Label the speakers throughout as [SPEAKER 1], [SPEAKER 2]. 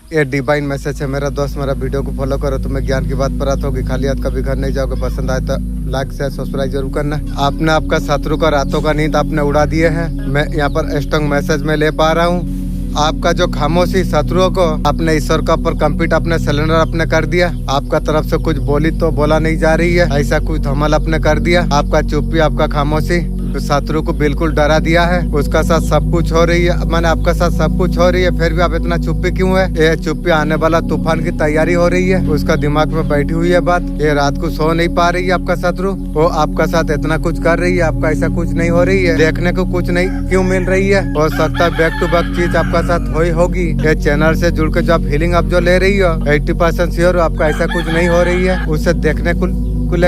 [SPEAKER 1] ये divine message है मेरा दोस्त, मेरा वीडियो को फॉलो करो, तुम्हें ज्ञान की बात पता होगी। खाली हाथ कभी घर नहीं जाओगे। पसंद आए तो लाइक शेयर सब्सक्राइब जरूर करना। आपने आपका शत्रु का रातों का नींद आपने उड़ा दिए है। मैं यहाँ पर स्ट्रॉन्ग मैसेज में ले पा रहा हूँ। आपका जो खामोशी शत्रुओं को अपने ईश्वर का ऊपर कंप्लीट अपने सिलेंडर अपने कर दिया। आपका तरफ से कुछ बोली तो बोला नहीं जा रही है, ऐसा कुछ धमाल अपने कर दिया। आपका चुप्पी आपका खामोशी शत्रु को बिल्कुल डरा दिया है। उसका साथ सब कुछ हो रही है, मैंने आपका साथ सब कुछ हो रही है, फिर भी आप इतना चुप्पी क्यों है? ये चुप्पी आने वाला तूफान की तैयारी हो रही है, उसका दिमाग में बैठी हुई है बात। ये रात को सो नहीं पा रही है आपका शत्रु, वो आपका साथ इतना कुछ कर रही है, आपका ऐसा कुछ नहीं हो रही है। देखने को कुछ नहीं क्यों मिल रही है? हो सकता है बैक टू बैक चीज आपका साथ होगी। ये चैनल से जुड़ के जो आप फीलिंग आप जो ले रही हो 80% श्योर आपका ऐसा कुछ नहीं हो रही है। उससे देखने को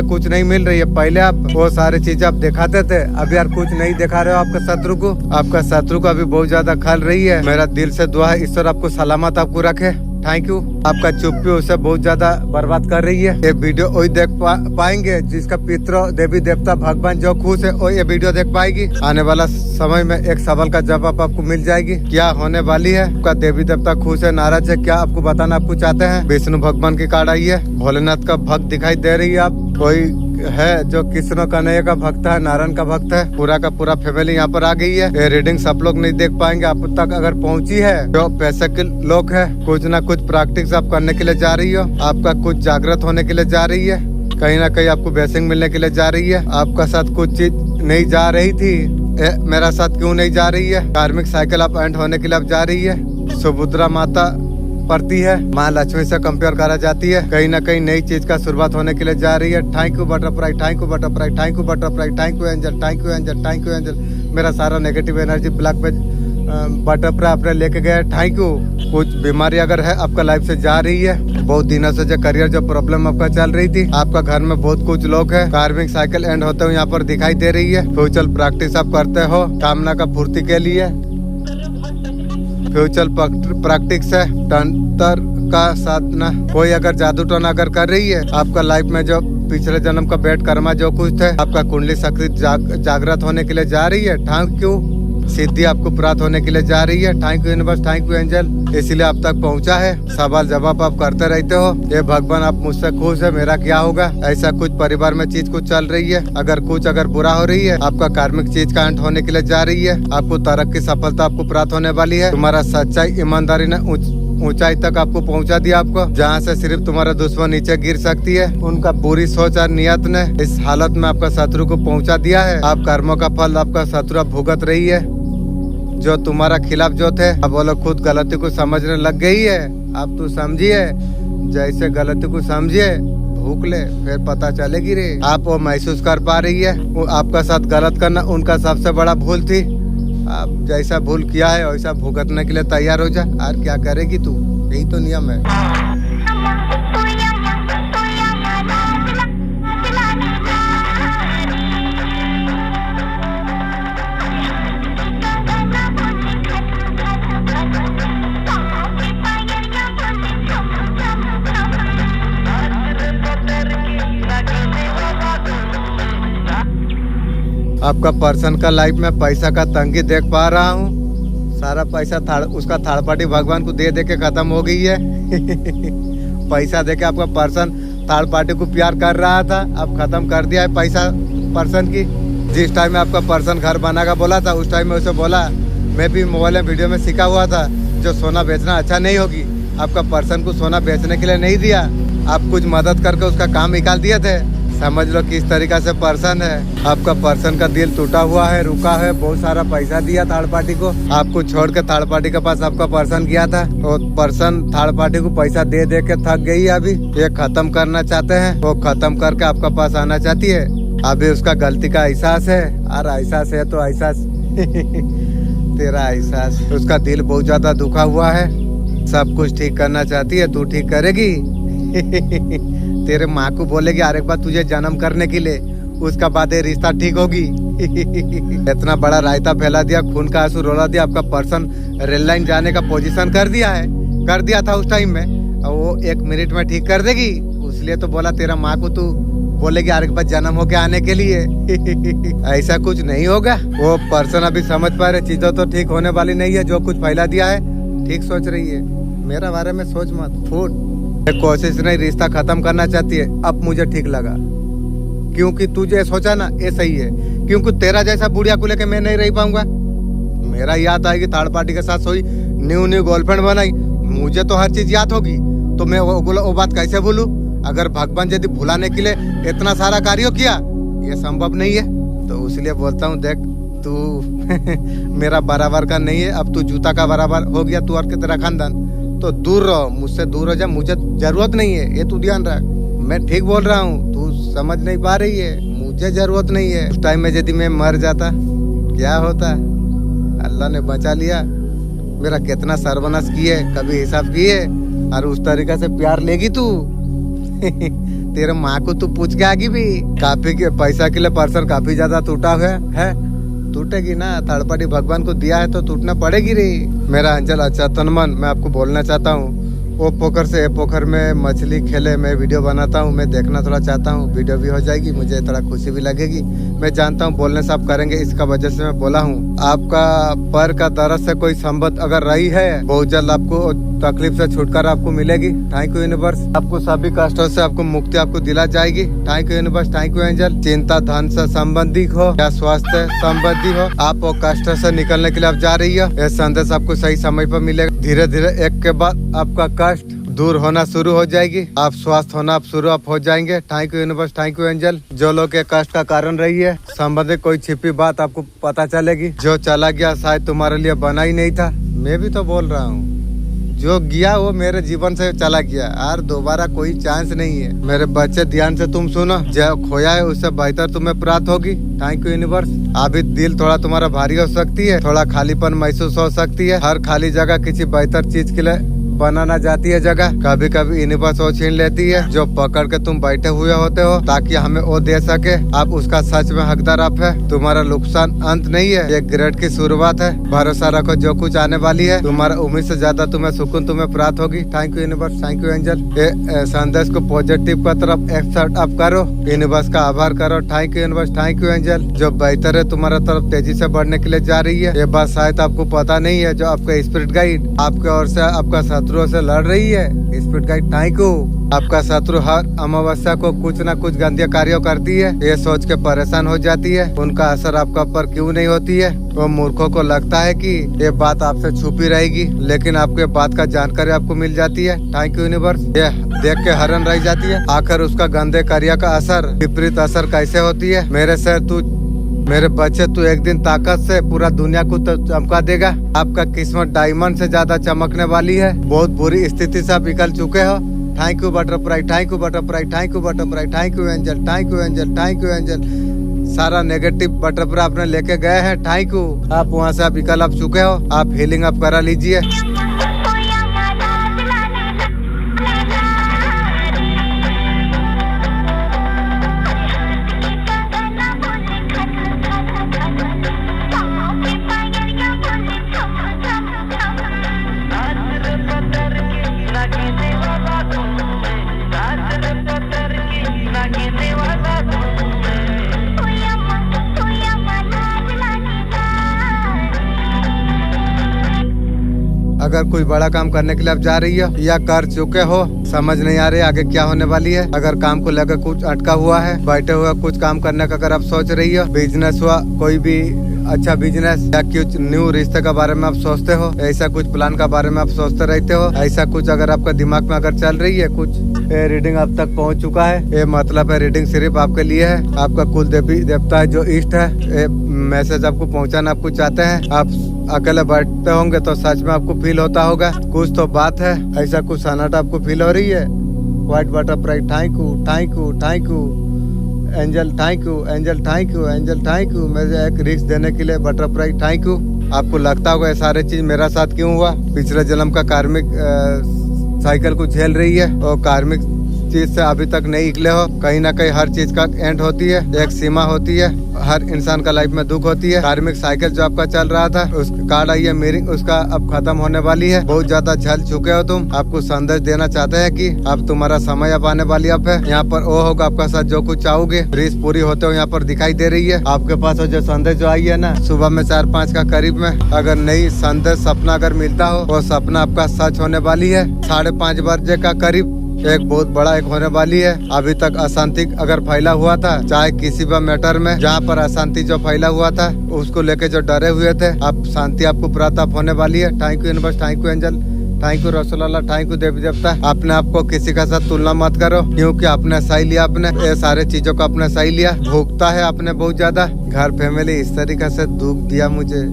[SPEAKER 1] कुछ नहीं मिल रही है। पहले आप वो सारी चीजें आप दिखाते थे, अब यार कुछ नहीं दिखा रहे हो आपके शत्रु को। आपका शत्रु को अभी बहुत ज्यादा खल रही है। मेरा दिल से दुआ है ईश्वर आपको सलामत आपको रखे। Thank you. आपका चुप्पी उसे बहुत ज्यादा बर्बाद कर रही है। ये वीडियो वही देख पाएंगे जिसका पितरों देवी देवता भगवान जो खुश है वो ये वीडियो देख पाएगी। आने वाला समय में एक सवाल का जवाब आपको मिल जाएगी। क्या होने वाली है? आपका देवी देवता खुश है नाराज है क्या आपको बताना आपको चाहते हैं? विष्णु भगवान की कार्ड आई है। भोलेनाथ का भक्त दिखाई दे रही है। आप कोई है जो कृष्ण कन्हैया का भक्त है, नारायण का भक्त है। पूरा का पूरा फैमिली यहाँ पर आ गई है। ये रीडिंग सब लोग नहीं देख पाएंगे, आप तक अगर पहुँची है जो पैसे के लोग है, कुछ ना कुछ प्रैक्टिस आप करने के लिए जा रही हो। आपका कुछ जागृत होने के लिए जा रही है। कहीं ना कहीं आपको ब्लेसिंग मिलने के लिए जा रही है। आपका साथ कुछ चीज नहीं जा रही थी, मेरा साथ क्यों नहीं जा रही है? कार्मिक साइकिल आप एंड होने के लिए अब जा रही है। सुभद्रा माता पड़ती है, माँ लक्ष्मी से कंपेयर करा जाती है। कहीं ना कहीं नई चीज का शुरुआत होने के लिए जा रही है। Thank you butterfly, thank you butterfly, thank you butterfly, thank you angel, thank you angel, thank you angel. मेरा सारा नेगेटिव एनर्जी ब्लैक पे बटरफ्लाई आपने लेके गए। Thank you. कुछ बीमारी अगर है आपका लाइफ से जा रही है, बहुत दिनों से जो करियर जो प्रॉब्लम आपका चल रही थी, आपका घर में बहुत कुछ लोग है। कार्मिक साइकिल एंड होते हुए यहाँ पर दिखाई दे रही है। फ्यूचर प्रैक्टिस आप करते हो कामना का पूर्ति के लिए। फ्यूचर प्रैक्टिस है तंत्र का साधना। कोई अगर जादू टोन अगर कर रही है आपका लाइफ में, जो पिछले जन्म का बैड कर्मा जो कुछ थे, आपका कुंडली शक्ति जागृत होने के लिए जा रही है। Thank you. सिद्धि आपको प्राप्त होने के लिए जा रही है। Thank you universe, thank you angel, इसलिए आप तक पहुंचा है। सवाल जवाब आप करते रहते हो। ये भगवान आप मुझसे खुश है, मेरा क्या होगा? ऐसा कुछ परिवार में चीज कुछ चल रही है, अगर कुछ बुरा हो रही है, आपका कार्मिक चीज का अंत होने के लिए जा रही है। आपको तरक्की सफलता आपको प्राप्त होने वाली है। तुम्हारा सच्चाई ईमानदारी ने ऊंचाई तक आपको पहुंचा दिया। आपको जहां से सिर्फ तुम्हारा दुश्मन नीचे गिर सकती है, उनका बुरी सोच और नियत ने इस हालत में आपका शत्रु को पहुंचा दिया है। आप कर्मों का फल आपका शत्रु भुगत रही है। जो तुम्हारा खिलाफ जो थे, अब वो लोग खुद गलती को समझने लग गई है। अब तू समझिए, जैसे गलती को समझिए, भूख ले फिर पता चलेगी रे। आप वो महसूस कर पा रही है, वो आपका साथ गलत करना उनका सबसे बड़ा भूल थी। आप जैसा भूल किया है वैसा भुगतने के लिए तैयार हो जा। और क्या करेगी तू? यही तो नियम है। आपका पर्सन का लाइफ में पैसा का तंगी देख पा रहा हूँ। सारा पैसा उसका थर्ड पार्टी भगवान को दे के खत्म हो गई है। पैसा दे के आपका पर्सन थर्ड पार्टी को प्यार कर रहा था, अब खत्म कर दिया है पैसा पर्सन की। जिस टाइम में आपका पर्सन घर बनागा बोला था, उस टाइम में उसे बोला, मैं भी मोबाइल में वीडियो में सीखा हुआ था, जो सोना बेचना अच्छा नहीं होगी। आपका पर्सन को सोना बेचने के लिए नहीं दिया, आप कुछ मदद करके उसका काम निकाल दिए थे। समझ लो किस तरीका से पर्सन है। आपका पर्सन का दिल टूटा हुआ है, रुका है। बहुत सारा पैसा दिया थर्ड पार्टी को, आपको छोड़ के थर्ड पार्टी के पास आपका पर्सन गया था। और पर्सन थर्ड पार्टी को पैसा दे के थक गई है। अभी ये खत्म करना चाहते हैं, वो खत्म करके आपका पास आना चाहती है। अभी उसका गलती का एहसास है, और एहसास है तो एहसास तेरा एहसास। उसका दिल बहुत ज्यादा दुखा हुआ है, सब कुछ ठीक करना चाहती है। तू ठीक करेगी? तेरे माँ को बोलेगी अरे एक बार तुझे जन्म करने के लिए, उसका बाद ये रिश्ता ठीक होगी। इतना बड़ा रायता फैला दिया, खून का आंसू रोला दिया। आपका पर्सन रेल लाइन जाने का पोजीशन कर दिया था उस टाइम में, और वो 1 मिनट में ठीक कर देगी। इसलिए तो बोला तेरा माँ को तू बोलेगी अरे एक बार जन्म होके आने के लिए। ऐसा कुछ नहीं होगा। वो पर्सन अभी समझ पा रहे चीजों तो ठीक होने वाली नहीं है। जो कुछ फैला दिया है ठीक सोच रही है। मेरा बारे में सोच मत। फूट कोशिश नहीं, रिश्ता खत्म करना चाहती है। अब मुझे ठीक लगा, क्योंकि तुझे सोचा ना ये सही है, क्योंकि तेरा जैसा बुढ़िया को लेके मैं नहीं रह पाऊंगा। मेरा याद आएगी थर्ड पार्टी के साथ सोई, न्यू गर्लफ्रेंड बनाई, मुझे तो हर चीज याद होगी, तो मैं वो बात कैसे भूलूं? अगर भगवान यदि भुलाने के लिए इतना सारा कार्य किया, ये संभव नहीं है। तो इसलिए बोलता हूँ, देख तू मेरा बराबर का नहीं है, अब तू जूता का बराबर हो गया, तू और के तेरा खानदान। तो दूर रहो, मुझसे दूर हो जा, मुझे जरूरत नहीं है, ये तू ध्यान रख। मैं ठीक बोल रहा हूँ, तू समझ नहीं पा रही है, मुझे जरूरत नहीं है। उस टाइम में यदि मैं मर जाता क्या होता? अल्लाह ने बचा लिया, मेरा कितना सर्वनाश किए, कभी हिसाब किए? और उस तरीके से प्यार लेगी तू? तेरे माँ को तू पूछ के आगी भी? काफी के पैसा के लिए पर्सन काफी ज्यादा टूटा हुआ है, टूटेगी ना। थर्ड पार्टी भगवान को दिया है तो टूटना पड़ेगी रे। मेरा अंचल अच्छा तनमन, मैं आपको बोलना चाहता हूँ, वो पोखर से पोखर में मछली खेले, मैं वीडियो बनाता हूँ, मैं देखना थोड़ा चाहता हूँ, वीडियो भी हो जाएगी, मुझे थोड़ा खुशी भी लगेगी। मैं जानता हूँ बोलने से आप करेंगे, इसका वजह से मैं बोला हूँ। आपका पैर का दर्द से कोई संबंध अगर रही है, बहुत जल्द आपको तकलीफ से छुटकारा आपको मिलेगी। थैंक यू यूनिवर्स, आपको सभी कष्टों से आपको मुक्ति आपको दिला जाएगी। Thank you universe, thank you angel. चिंता धन से संबंधी हो या स्वास्थ्य संबंधी हो, आप वो कष्ट से निकलने के लिए आप जा रही है, यह संदेश आपको सही समय पर मिलेगा। धीरे धीरे एक के बाद आपका कष्ट दूर होना शुरू हो जाएगी, आप स्वस्थ होना आप शुरू आप हो जाएंगे। Thank you universe, thank you angel. जो लोग के कष्ट का कारण रही है, संबंधित कोई छिपी बात आपको पता चलेगी। जो चला गया शायद तुम्हारे लिए बना ही नहीं था। मैं भी तो बोल रहा हूँ, जो गया वो मेरे जीवन से चला गया, और दोबारा कोई चांस नहीं है। मेरे बच्चे ध्यान से तुम सुनो, जो खोया है उससे बेहतर तुम्हें प्राप्त होगी। Thank you universe. अभी दिल थोड़ा तुम्हारा भारी हो सकती है, थोड़ा खालीपन महसूस हो सकती है। हर खाली जगह किसी बेहतर चीज के लिए बनाना जाती है जगह। कभी कभी यूनिवर्स वो छीन लेती है जो पकड़ के तुम बैठे हुए होते हो, ताकि हमें वो दे सके। आप उसका सच में हकदार आप है। तुम्हारा नुकसान अंत नहीं है, एक ग्रेड की शुरुआत है। भरोसा रखो, जो कुछ आने वाली है तुम्हारा उम्मीद से ज्यादा तुम्हें सुकून तुम्हें प्राप्त होगी। Thank you universe, thank you angel. ये संदेश को पॉजिटिव का तरफ एक्सेप्ट अप करो, यूनिवर्स का आभार करो। Thank you universe, thank you angel. जो बेहतर है तुम्हारा तरफ तेजी से बढ़ने के लिए जा रही है, ये बात शायद आपको पता नहीं है। जो आपका स्पिरिट गाइड आपके ओर से आपका शत्रुओं से लड़ रही है, स्पिरिट गाइड थैंक यू। आपका शत्रु हर अमावस्या को कुछ न कुछ गंदे कार्य करती है, ये सोच के परेशान हो जाती है उनका असर आपका पर क्यों नहीं होती है। वो मूर्खों को लगता है कि ये बात आपसे छुपी रहेगी, लेकिन आपके बात का जानकारी आपको मिल जाती है। Thank you universe. ये देख के हैरान रह जाती है, आखिर उसका गंदे कार्य का असर विपरीत असर कैसे होती है। मेरे बच्चे, तू एक दिन ताकत से पूरा दुनिया को तो चमका देगा। आपका किस्मत डायमंड से ज्यादा चमकने वाली है। बहुत बुरी स्थिति से आप निकल चुके हो। Thank you butterfly, thank you butterfly, thank you butterfly, thank you angel, thank you angel, thank you angel. सारा नेगेटिव बटरफ्लाई आपने लेके गए हैं, थैंक यू। आप वहाँ से आप निकल आप चुके हो, आप हीलिंग आप करा लीजिए। अगर कोई बड़ा काम करने के लिए आप जा रही हो या कर चुके हो, समझ नहीं आ रही आगे क्या होने वाली है। अगर काम को लेकर कुछ अटका हुआ है, बैठे हुए कुछ काम करने का अगर आप सोच रही हो, बिजनेस हुआ कोई भी अच्छा बिजनेस या कुछ न्यू रिश्ते के बारे में आप सोचते हो, ऐसा कुछ प्लान का बारे में आप सोचते रहते हो, ऐसा कुछ अगर आपका दिमाग में अगर चल रही है कुछ, रीडिंग अब तक पहुंच चुका है। ये मतलब है रीडिंग सिर्फ आपके लिए है। आपका कुल देवी देवता है जो ईस्ट है, मैसेज आपको पहुंचाना आपको चाहते हैं। आप अकेले बैठते होंगे तो सच में आपको फील होता होगा कुछ तो बात है, ऐसा कुछ सन्नाटा आपको फील हो रही है। White butterfly thank you, thank you, thank you angel, thank you angel, thank you angel, thank you. मुझे एक रिस्क देने के लिए बटरफ्लाई थैंक यू। आपको लगता होगा ये सारे चीज मेरा साथ क्यों हुआ, पिछले जन्म का कार्मिक साइकिल को झेल रही है और कार्मिक चीज से अभी तक नहीं निकले हो। कहीं ना कहीं हर चीज का एंड होती है, एक सीमा होती है, हर इंसान का लाइफ में दुख होती है। कार्मिक साइकिल जो आपका चल रहा था, उस कार्ड आई है मीरिंग, उसका अब खत्म होने वाली है। बहुत ज्यादा झल चुके हो तुम। आपको संदेश देना चाहते हैं कि अब तुम्हारा समय अब आने वाली अब है। यहाँ पर वो होगा आपका साथ जो कुछ चाहोगे, रीस पूरी होते हो यहाँ पर दिखाई दे रही है। आपके पास जो संदेश जो आई है ना, सुबह में 4-5 का करीब में, अगर नई संदेश सपना अगर मिलता हो, वो सपना आपका सच होने वाली है। 5:30 बजे का करीब एक बहुत बड़ा एक होने वाली है। अभी तक अशांति अगर फैला हुआ था, चाहे किसी भी मैटर में, जहाँ पर अशांति जो फैला हुआ था, उसको लेके जो डरे हुए थे, अब शांति आपको प्राप्त होने वाली है। Thank you universe, thank you angel, thank you रसूलुल्लाह, थैंक यू देवी देवता। अपने आप को किसी का साथ तुलना मत करो, क्योंकि आपने सही लिया, आपने ये सारे चीजों को आपने सही लिया। भूखता है आपने बहुत ज्यादा। घर फैमिली इस तरीका से दुख दिया मुझे,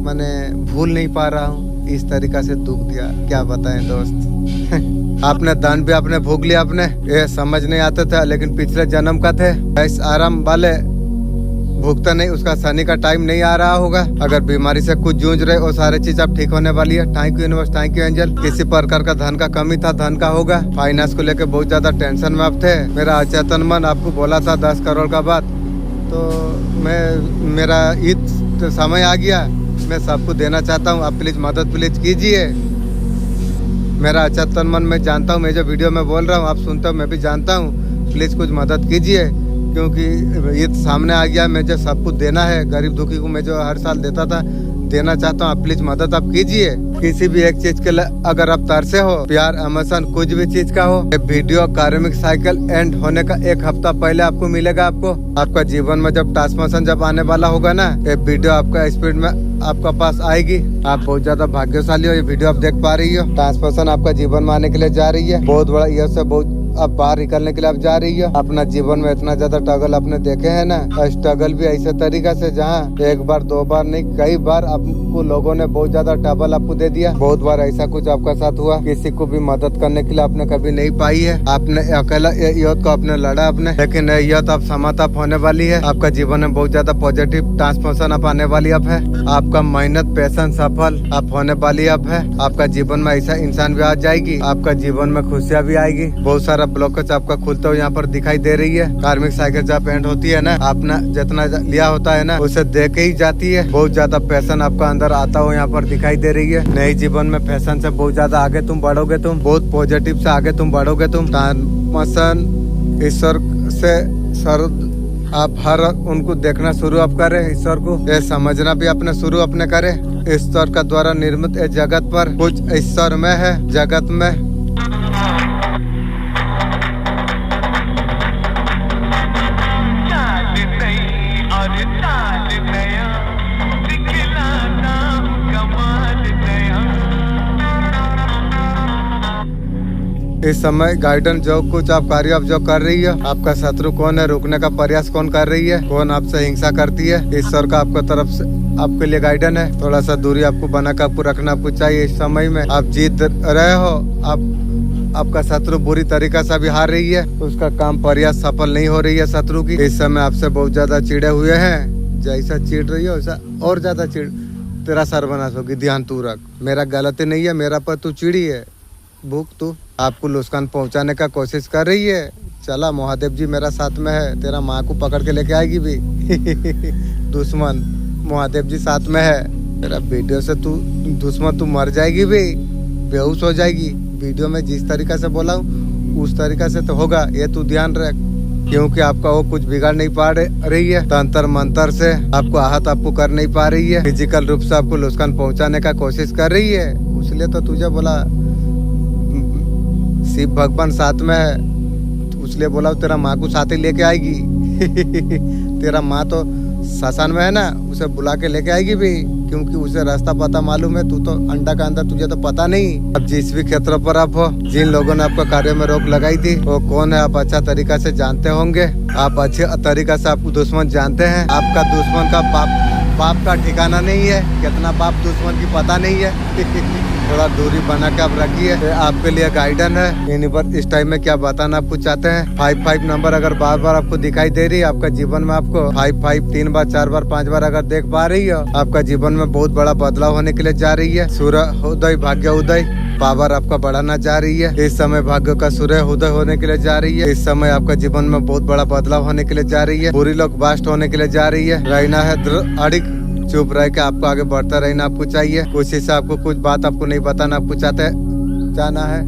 [SPEAKER 1] मैंने भूल नहीं पा रहा हूँ, इस तरीका से दुख दिया, क्या बताएं दोस्त। आपने दान भी आपने भूख लिया, आपने ये समझ नहीं आते थे, लेकिन पिछले जन्म का थे। इस आराम वाले भुगता नहीं, उसका शनि का टाइम नहीं आ रहा होगा। अगर बीमारी से कुछ जूझ रहे, वो सारे चीज अब ठीक होने वाली है। Thank you universe, thank you angel. किसी प्रकार का धन का कमी था, धन का होगा। फाइनेंस को लेकर बहुत ज्यादा टेंशन में आप थे। मेरा अचेतन मन आपको बोला था 10 करोड़ का बात, तो मेरा ईद समय आ गया। मैं सबको देना चाहता हूँ, आप प्लीज मदद प्लीज कीजिए। मेरा अचेतन मन मैं जानता हूँ, मैं जो वीडियो में बोल रहा हूँ आप सुनते हो, मैं भी जानता हूँ। प्लीज कुछ मदद कीजिए, क्योंकि ईद सामने आ गया। मैं जो सब कुछ देना है, गरीब दुखी को मैं जो हर साल देता था, देना चाहता हूँ। आप प्लीज मदद आप कीजिए। किसी भी एक चीज के लिए अगर आप तरसे हो, प्यार, इमोशन, कुछ भी चीज का हो, ये वीडियो कार्मिक साइकिल एंड होने का 1 हफ्ता पहले आपको मिलेगा। आपका जीवन में जब ट्रांसफॉर्मेशन जब आने वाला होगा ना, ये वीडियो आपका स्पीड में आपका पास आएगी। आप बहुत ज्यादा भाग्यशाली हो, ये वीडियो आप देख पा रही हो। ट्रांसफॉर्मेशन आपका जीवन में आने के लिए जा रही है। बहुत बड़ा ये से बहुत अब बाहर निकलने के लिए आप जा रही है। अपना जीवन में इतना ज्यादा स्ट्रगल आपने देखे है ना, स्ट्रगल भी ऐसे तरीका से जहाँ 1 बार 2 बार नहीं, कई बार आपको लोगों ने बहुत ज्यादा ट्रबल आपको दे दिया। बहुत बार ऐसा कुछ आपका साथ हुआ, किसी को भी मदद करने के लिए आपने कभी नहीं पाई है। आपने अकेला युद्ध को आपने लड़ा आपने, लेकिन युद्ध अब समाप्त होने वाली है। आपका जीवन में बहुत ज्यादा पॉजिटिव ट्रांसफॉर्मेशन अब आने वाली अब है। आपका मेहनत पैशन सफल अब होने वाली अब है। आपका जीवन में ऐसा इंसान भी आ जाएगी, आपका जीवन में खुशियाँ भी आएगी। बहुत सारा ब्लॉकेज आपका खुलते हुए यहाँ पर दिखाई दे रही है। कार्मिक साइकिल जब एंड होती है ना, आपने जितना लिया होता है ना, उसे दे के ही जाती है। बहुत ज्यादा पैशन आपका अंदर आता हुआ यहाँ पर दिखाई दे रही है। नए जीवन में पैशन से बहुत ज्यादा आगे तुम बढ़ोगे, तुम बहुत पॉजिटिव से आगे तुम बढ़ोगे। तुम मसन ईश्वर से सर आप हर उनको देखना शुरू आप करे, ईश्वर को ये समझना भी अपने शुरू अपने करे। ईश्वर का द्वारा निर्मित इस जगत पर कुछ ईश्वर में है, जगत में इस समय गाइडेंस जो कुछ आप कार्य आप जो कर रही है, आपका शत्रु कौन है, रोकने का प्रयास कौन कर रही है, कौन आपसे हिंसा करती है, ईश्वर का आपको तरफ से आपके लिए गाइडेंस है। थोड़ा सा दूरी आपको बना कर आपको रखना आपको चाहिए। इस समय में आप जीत रहे हो, आपका शत्रु बुरी तरीका से भी हार रही है, उसका काम प्रयास सफल नहीं हो रही है शत्रु की। इस समय आपसे बहुत ज्यादा चिड़े हुए हैं, जैसा चिढ़ रही है वैसा और ज्यादा चिड़ तेरा सर्वनाश होगी। ध्यान तू रख, मेरा गलती नहीं है, मेरा पर तू चिड़ी है। भूख तू आपको नुकसान पहुंचाने का कोशिश कर रही है। चला महादेव जी मेरा साथ में है, तेरा माँ को पकड़ के लेके आएगी भी। दुश्मन महादेव जी साथ में है। तेरा वीडियो से तू दुश्मन तू मर जाएगी भी, बेहोश हो जाएगी। वीडियो में जिस तरीका से बोला हूँ उस तरीका से तो होगा, ये तू ध्यान रख, क्योंकि आपका वो कुछ बिगाड़ नहीं पा रही है। तंत्र मंत्र से आपको आहत आपको कर नहीं पा रही है, फिजिकल रूप से आपको नुकसान पहुंचाने का कोशिश कर रही है। इसलिए तो तुझे बोला शिव भगवान साथ में है, इसलिए बोला तेरा माँ को साथ ही लेके आएगी। तेरा माँ तो शमशान में है ना, उसे बुला के लेके आएगी भी, क्योंकि उसे रास्ता पता मालूम है। तू तो अंडा का अंदर, तुझे तो पता नहीं। अब जिस भी क्षेत्र पर आप हो, जिन लोगों ने आपका कार्य में रोक लगाई थी, वो कौन है आप अच्छा तरीका से जानते होंगे। आप अच्छे तरीका से आपको दुश्मन जानते हैं। आपका दुश्मन का बाप का ठिकाना नहीं है, कितना बाप दुश्मन की पता नहीं है। थोड़ा दूरी बना के आप रखिए। आपके लिए गाइडेंस है यूनिवर्स इस टाइम में क्या बताना आपको चाहते हैं। 55 नंबर अगर बार बार आपको दिखाई दे रही है आपका जीवन में, आपको 55 3 बार 4 बार 5 बार अगर देख पा रही है, आपका जीवन में बहुत बड़ा बदलाव होने के लिए जा रही है। सूर्य उदय, भाग्य उदय, पावर आपका बढ़ाना जा रही है। इस समय भाग्य का सूर्य उदय होने के लिए जा रही है। इस समय आपका जीवन में बहुत बड़ा बदलाव होने के लिए जा रही है। बुरी लोग बास्ट होने के लिए जा रही है। रहना है अड़िग, चुप रह के आपको आगे बढ़ता रहना आपको चाहिए। कोशिश से आपको कुछ बात आपको नहीं बताना, आपको जाना है।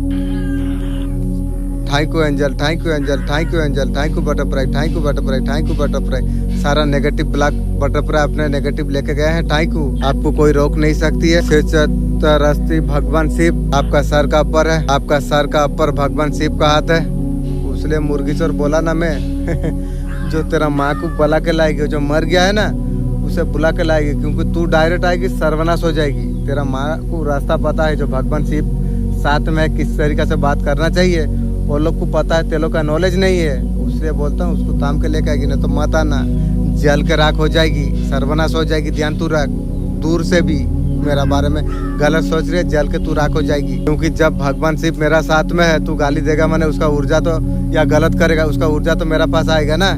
[SPEAKER 1] Thank you angel, thank you angel, thank you angel, thank you butterfly, thank you butterfly, thank you butterfly. सारा नेगेटिव ब्लॉक बटरफ्लाई अपने नेगेटिव लेके गए हैं। थैंक यू, आपको कोई रोक नहीं सकती है। रास्ते भगवान शिव आपका सर का ऊपर है, आपका सर का ऊपर भगवान शिव का हाथ है। उसलिए मुर्गी चोर बोला ना मैं जो तेरा माँ को बुला के लाएगी, जो मर गया है ना उसे बुला के लाएगी, क्योंकि तू डायरेक्ट आएगी सर्वनाश हो जाएगी। तेरा माँ को रास्ता पता है, जो भगवान शिव साथ में किस तरीके से बात करना चाहिए वो लोग को पता है, तेलों का नॉलेज नहीं है। उसलिए बोलता हूँ उसको ताम के लेके आएगी, ना तो मत आना, जल के राख हो जाएगी, सर्वनाश हो जाएगी। ध्यान तू रख, दूर से भी मेरा बारे में गलत सोच रही है, जल के तू राख हो जाएगी। क्योंकि जब भगवान शिव मेरा साथ में है, तू गाली देगा मैंने उसका ऊर्जा तो, या गलत करेगा उसका ऊर्जा तो मेरा पास आएगा ना।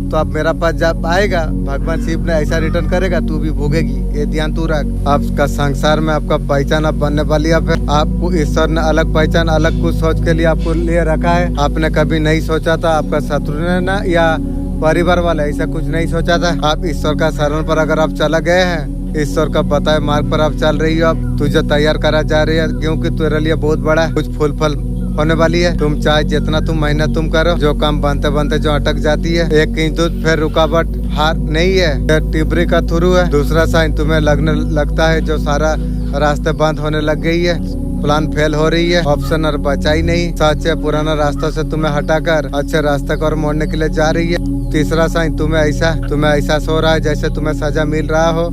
[SPEAKER 1] तो अब मेरा पास जब आएगा भगवान शिव ने ऐसा रिटर्न करेगा, तू भी भोगेगी। ये ध्यान तू रख। आपका संसार में आपका पहचान अब बनने वाली है। फिर आपको ईश्वर ने अलग पहचान, अलग कुछ सोच के लिए आपको लिए रखा है। आपने कभी नहीं सोचा था, आपका शत्रु ने ना या परिवार वाले ऐसा कुछ नहीं सोचा था। आप ईश्वर का शरण पर अगर आप चला गए हैं, ईश्वर का बताए मार्ग पर आप चल रही हो, अब तुझे तैयार करा जा रही है, क्योंकि तेरे लिए बहुत बड़ा कुछ फूल फल होने वाली है। तुम चाहे जितना तुम मेहनत तुम करो, जो काम बनते बनते जो अटक जाती है, एक इंच दूर फिर रुकावट हार नहीं है, टिबरी का थ्रू है। दूसरा साइन तुम्हें लगने लगता है जो सारा रास्ते बंद होने लग गई है, प्लान फेल हो रही है, ऑप्शन और बचा ही नहीं। सच्चे पुराना रास्तों से तुम्हें हटाकर अच्छे रास्ते को मोड़ने के लिए जा रही है। तीसरा साइन तुम्हें ऐसा सो रहा है जैसे तुम्हें सजा मिल रहा हो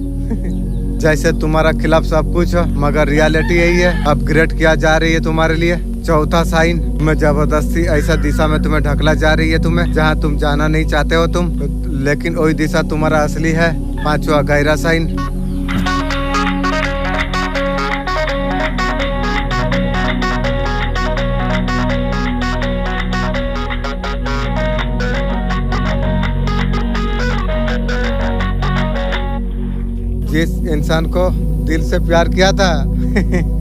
[SPEAKER 1] जैसे तुम्हारा खिलाफ सब कुछ हो, मगर रियलिटी यही है, अपग्रेड किया जा रही है तुम्हारे लिए। चौथा साइन, तुम्हें जबरदस्ती ऐसा दिशा में तुम्हें ढकला जा रही है, तुम्हें जहाँ तुम जाना नहीं चाहते हो तुम, लेकिन वही दिशा तुम्हारा असली है। पांचवा गहरा साइन, जिस इंसान को दिल से प्यार किया था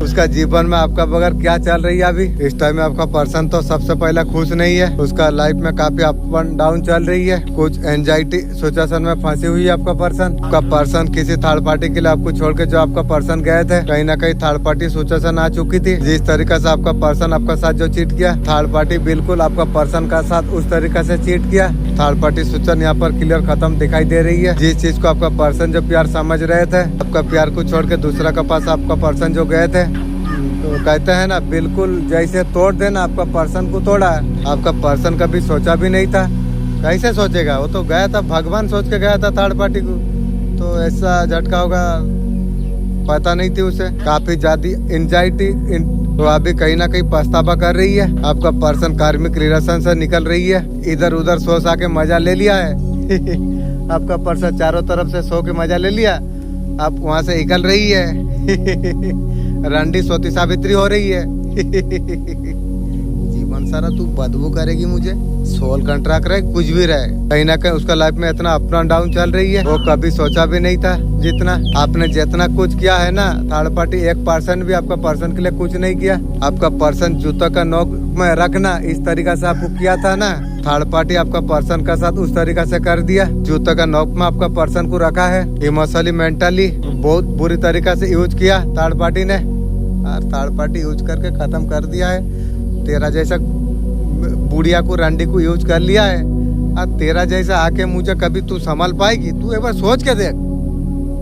[SPEAKER 1] उसका जीवन में आपका बगैर क्या चल रही है अभी इस टाइम में। आपका पर्सन तो सबसे पहला खुश नहीं है, उसका लाइफ में काफी अप एंड डाउन चल रही है, कुछ एंजाइटी सिचुएशन में फंसी हुई है आपका पर्सन। आपका पर्सन किसी थर्ड पार्टी के लिए आपको छोड़ के जो आपका पर्सन गए थे, कहीं ना कहीं थर्ड पार्टी सिचुएशन आ चुकी थी। जिस तरीके से आपका पर्सन आपका साथ जो चीट किया, थर्ड पार्टी बिल्कुल आपका पर्सन का साथ उस तरीके से चीट किया। थर्ड पार्टी सिचुएशन यहाँ पर क्लियर खत्म दिखाई दे रही है। जिस चीज को आपका पर्सन जो प्यार समझ रहे थे, आपका प्यार को छोड़ के दूसरा के पास आपका पर्सन जो गए थे, तो कहते हैं ना बिल्कुल जैसे तोड़ देना, आपका पर्सन को तोड़ा। आपका पर्सन कभी सोचा भी नहीं था, कैसे सोचेगा, वो तो गया था भगवान सोच के गया था थर्ड पार्टी को, तो ऐसा झटका होगा पता नहीं थी उसे। काफी ज्यादा एंजाइटी, तो अभी कहीं ना कहीं पछतावा कर रही है। आपका पर्सन कार्मिक रिलेशन से निकल रही है, इधर उधर सो सा के मजा ले लिया है आपका पर्सन चारों तरफ से सो के मजा ले लिया, आप वहाँ से निकल रही है रंडी सोती सावित्री हो रही है जीवन सारा तू बदबू करेगी मुझे, सोल कॉन्ट्रैक्ट रहे कुछ भी रहे, कहीं ना कहीं उसका लाइफ में इतना अप एंड डाउन चल रही है। वो कभी सोचा भी नहीं था जितना आपने जितना कुछ किया है ना, थर्ड पार्टी 1% भी आपका पर्सन के लिए कुछ नहीं किया। आपका पर्सन जूता का नोक में रखना इस तरीका से आपको किया था ना, थर्ड पार्टी आपका पर्सन का साथ उस तरीका से कर दिया। जूता का नोक में आपका पर्सन को रखा है, इमोशनली मेंटली बहुत बुरी तरीका से यूज किया थर्ड पार्टी ने, और थर्ड पार्टी यूज करके खत्म कर दिया है। तेरा जैसा बुढ़िया को रंडी को यूज कर लिया है, और तेरा जैसा आके मुझे कभी तू संभाल पाएगी? तू एक बार सोच के देख।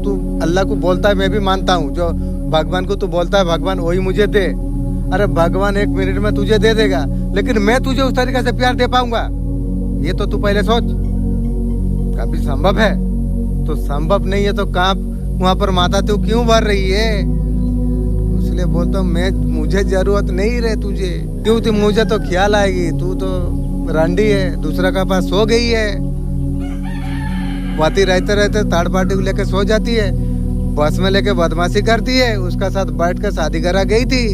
[SPEAKER 1] तू अल्लाह को बोलता है, मैं भी मानता हूँ, जो भगवान को तू बोलता है भगवान वही मुझे दे, अरे भगवान 1 मिनट में तुझे दे देगा, लेकिन मैं तुझे उस तरीके से प्यार दे पाऊंगा? ये तो तू पहले सोच। कभी संभव है? तो संभव नहीं है तो कहाँ वहाँ पर माता तू क्यों भर रही है? इसलिए बोलता हूँ मुझे जरूरत नहीं रहे तुझे, क्यों तू मुझे तो ख्याल आएगी, तू तो रंडी है, दूसरा का पास सो गई है, वाती रहते रहते थर्ड पार्टी को लेके सो जाती है, बस में लेके बदमाशी करती है, उसका साथ बैठ कर शादी करा गई थी,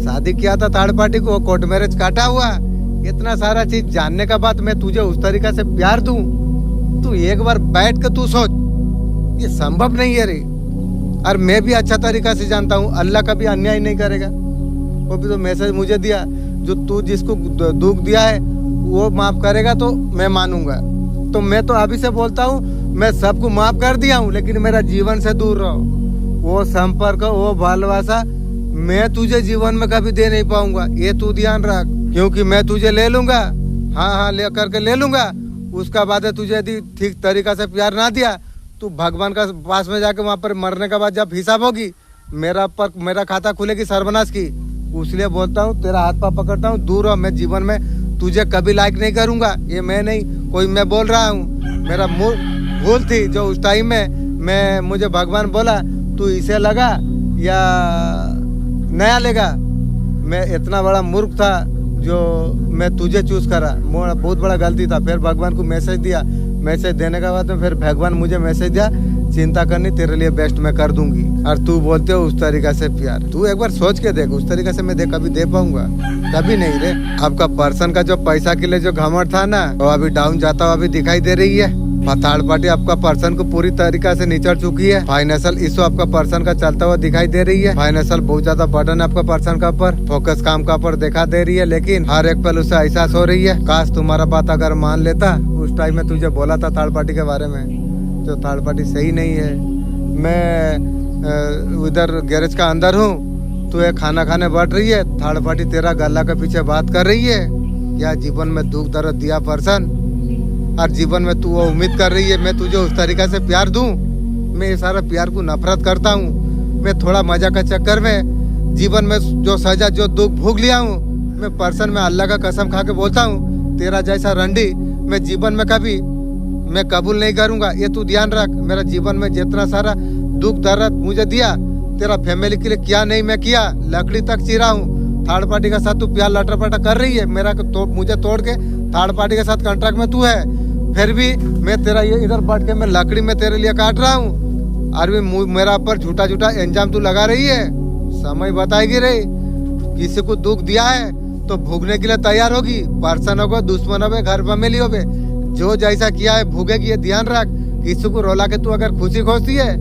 [SPEAKER 1] शादी किया था थर्ड पार्टी को, कोर्ट मैरिज काटा हुआ, इतना सारा चीज जानने का बाद मैं तुझे उस तरीका से प्यार दूं? तू एक बार बैठ कर तू सोच, ये संभव नहीं है रे। और मैं भी अच्छा तरीका से जानता हूँ अल्लाह कभी अन्याय नहीं करेगा, वो भी तो मैसेज मुझे दिया, जो तू जिसको दुख दिया है वो माफ करेगा तो मैं मानूंगा। तो मैं तो अभी से बोलता हूँ, मैं सबको माफ कर दिया हूँ, लेकिन मेरा जीवन से दूर रहो। वो संपर्क, वो भालोबासा मैं तुझे जीवन में कभी दे नहीं पाऊंगा, ये तू ध्यान रख। क्योंकि मैं तुझे ले लूंगा, हाँ ले करके ले लूंगा, उसका बाद तुझे यदि ठीक तरीका से प्यार ना दिया, तू भगवान का पास में जाके वहाँ पर मरने के बाद जब हिसाब होगी, मेरा खाता खुलेगी सर्वनाश की। इसलिए बोलता हूँ, तेरा हाथ पाँव पकड़ता हूँ, दूर रहो। मैं जीवन में तुझे कभी लाइक नहीं करूंगा, ये मैं नहीं, कोई मैं बोल रहा हूँ। मेरा भूल थी जो उस टाइम में मुझे भगवान बोला तू इसे लगा या नया लेगा। मैं इतना बड़ा मूर्ख था जो मैं तुझे चूज करा, बहुत बड़ा गलती था। फिर भगवान को मैसेज दिया, मैसेज देने के बाद में फिर भगवान मुझे मैसेज दिया, चिंता करनी, तेरे लिए बेस्ट मैं कर दूंगी। और तू बोलते हो उस तरीका से प्यार, तू एक बार सोच के देख, उस तरीका से मैं कभी दे पाऊंगा? कभी नहीं रे। आपका पर्सन का जो पैसा के लिए जो घमंड था ना, वो अभी डाउन जाता हुआ अभी दिखाई दे रही है। थर्ड पार्टी आपका पर्सन को पूरी तरीका से निचड़ चुकी है। फाइनेंशियल इशू आपका पर्सन का चलता हुआ दिखाई दे रही है। फाइनेंशियल बहुत ज्यादा बर्डन है आपका पर्सन का ऊपर, फोकस काम का ऊपर दिखा दे रही है। लेकिन हर एक पल उसे एहसास हो रही है, काश तुम्हारा बात अगर मान लेता। उस टाइम में तुझे बोला था थर्ड पार्टी के बारे में, जो थर्ड पार्टी सही नहीं है। मैं उधर गैरेज का अंदर हूँ, तू एक खाना खाने बैठ रही है, थर्ड पार्टी तेरा गला के पीछे बात कर रही है। क्या जीवन में दुख दर्द दिया पर्सन, और जीवन में तू वो उम्मीद कर रही है मैं तुझे उस तरीका से प्यार दूं? मैं ये सारा प्यार को नफरत करता हूँ। मैं थोड़ा मजा का चक्कर में जीवन में जो सजा जो दुख भोग लिया हूँ, मैं पर्सन में अल्लाह का कसम खा के बोलता हूँ, तेरा जैसा रंडी मैं जीवन में कभी मैं कबूल नहीं करूँगा। ये तू ध्यान रख। मेरा जीवन में जितना सारा दुख दर्द मुझे दिया, तेरा फैमिली के लिए क्या नहीं मैं किया, लकड़ी तक चीरा हूँ। थर्ड पार्टी के साथ तू प्यार लटरपटा कर रही है, मुझे तोड़ के थर्ड पार्टी के साथ कॉन्ट्रैक्ट में तू है। फिर भी मैं तेरा ये इधर बैठ के मैं लकड़ी में तेरे लिए काट रहा हूँ, और भी मेरा ऊपर झूठा इंजाम तू लगा रही है। समय बताएगी रे, किसी को दुख दिया है तो भोगने के लिए तैयार होगी। पर्सन हो, दुश्मन हो, घर फैमिली हो, जो जैसा किया है भोगेगी, ये ध्यान रख। किसी को रोला के तू अगर खुशी खोजती है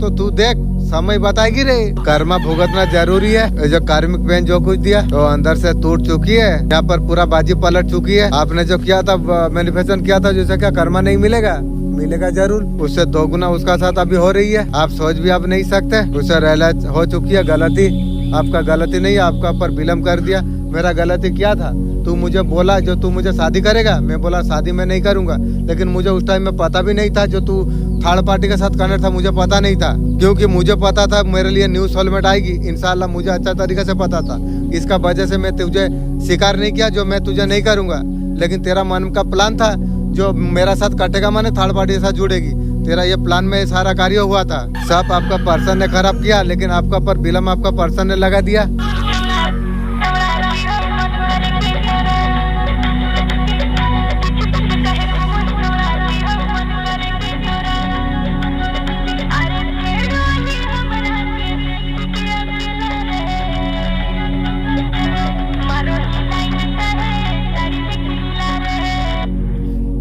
[SPEAKER 1] तो तू देख, समय बताएगी रे। कर्मा भुगतना जरूरी है। जो कार्मिक बहन जो कुछ दिया तो अंदर से टूट चुकी है, यहाँ पर पूरा बाजी पलट चुकी है। आपने जो किया था, मैनिफेस्टेशन किया था, जैसे क्या कर्मा नहीं मिलेगा? मिलेगा जरूर, उससे दोगुना उसका साथ अभी हो रही है। आप सोच भी आप नहीं सकते, उसे रियलाइज हो चुकी है। गलती आपका गलती नहीं, आपका ऊपर विलम्ब कर दिया। मेरा गलती क्या था? तू मुझे बोला जो तू मुझे शादी करेगा, मैं बोला शादी में नहीं करूंगा। लेकिन मुझे उस टाइम में पता भी नहीं था जो तू थर्ड पार्टी के साथ कनेक्ट था, मुझे पता नहीं था। क्योंकि मुझे पता था मेरे लिए न्यू सोलमेट आएगी इंशाल्लाह, मुझे अच्छा तरीके से पता था। इसका वजह से मैं तुझे स्वीकार नहीं किया जो मैं तुझे नहीं करूंगा। लेकिन तेरा मन का प्लान था जो मेरा साथ कटेगा, माने थर्ड पार्टी के साथ जुड़ेगी। तेरा ये प्लान में सारा कार्य हुआ था। सब आपका पर्सन ने खराब किया, लेकिन आपका पर विलम्ब आपका पर्सन ने लगा दिया।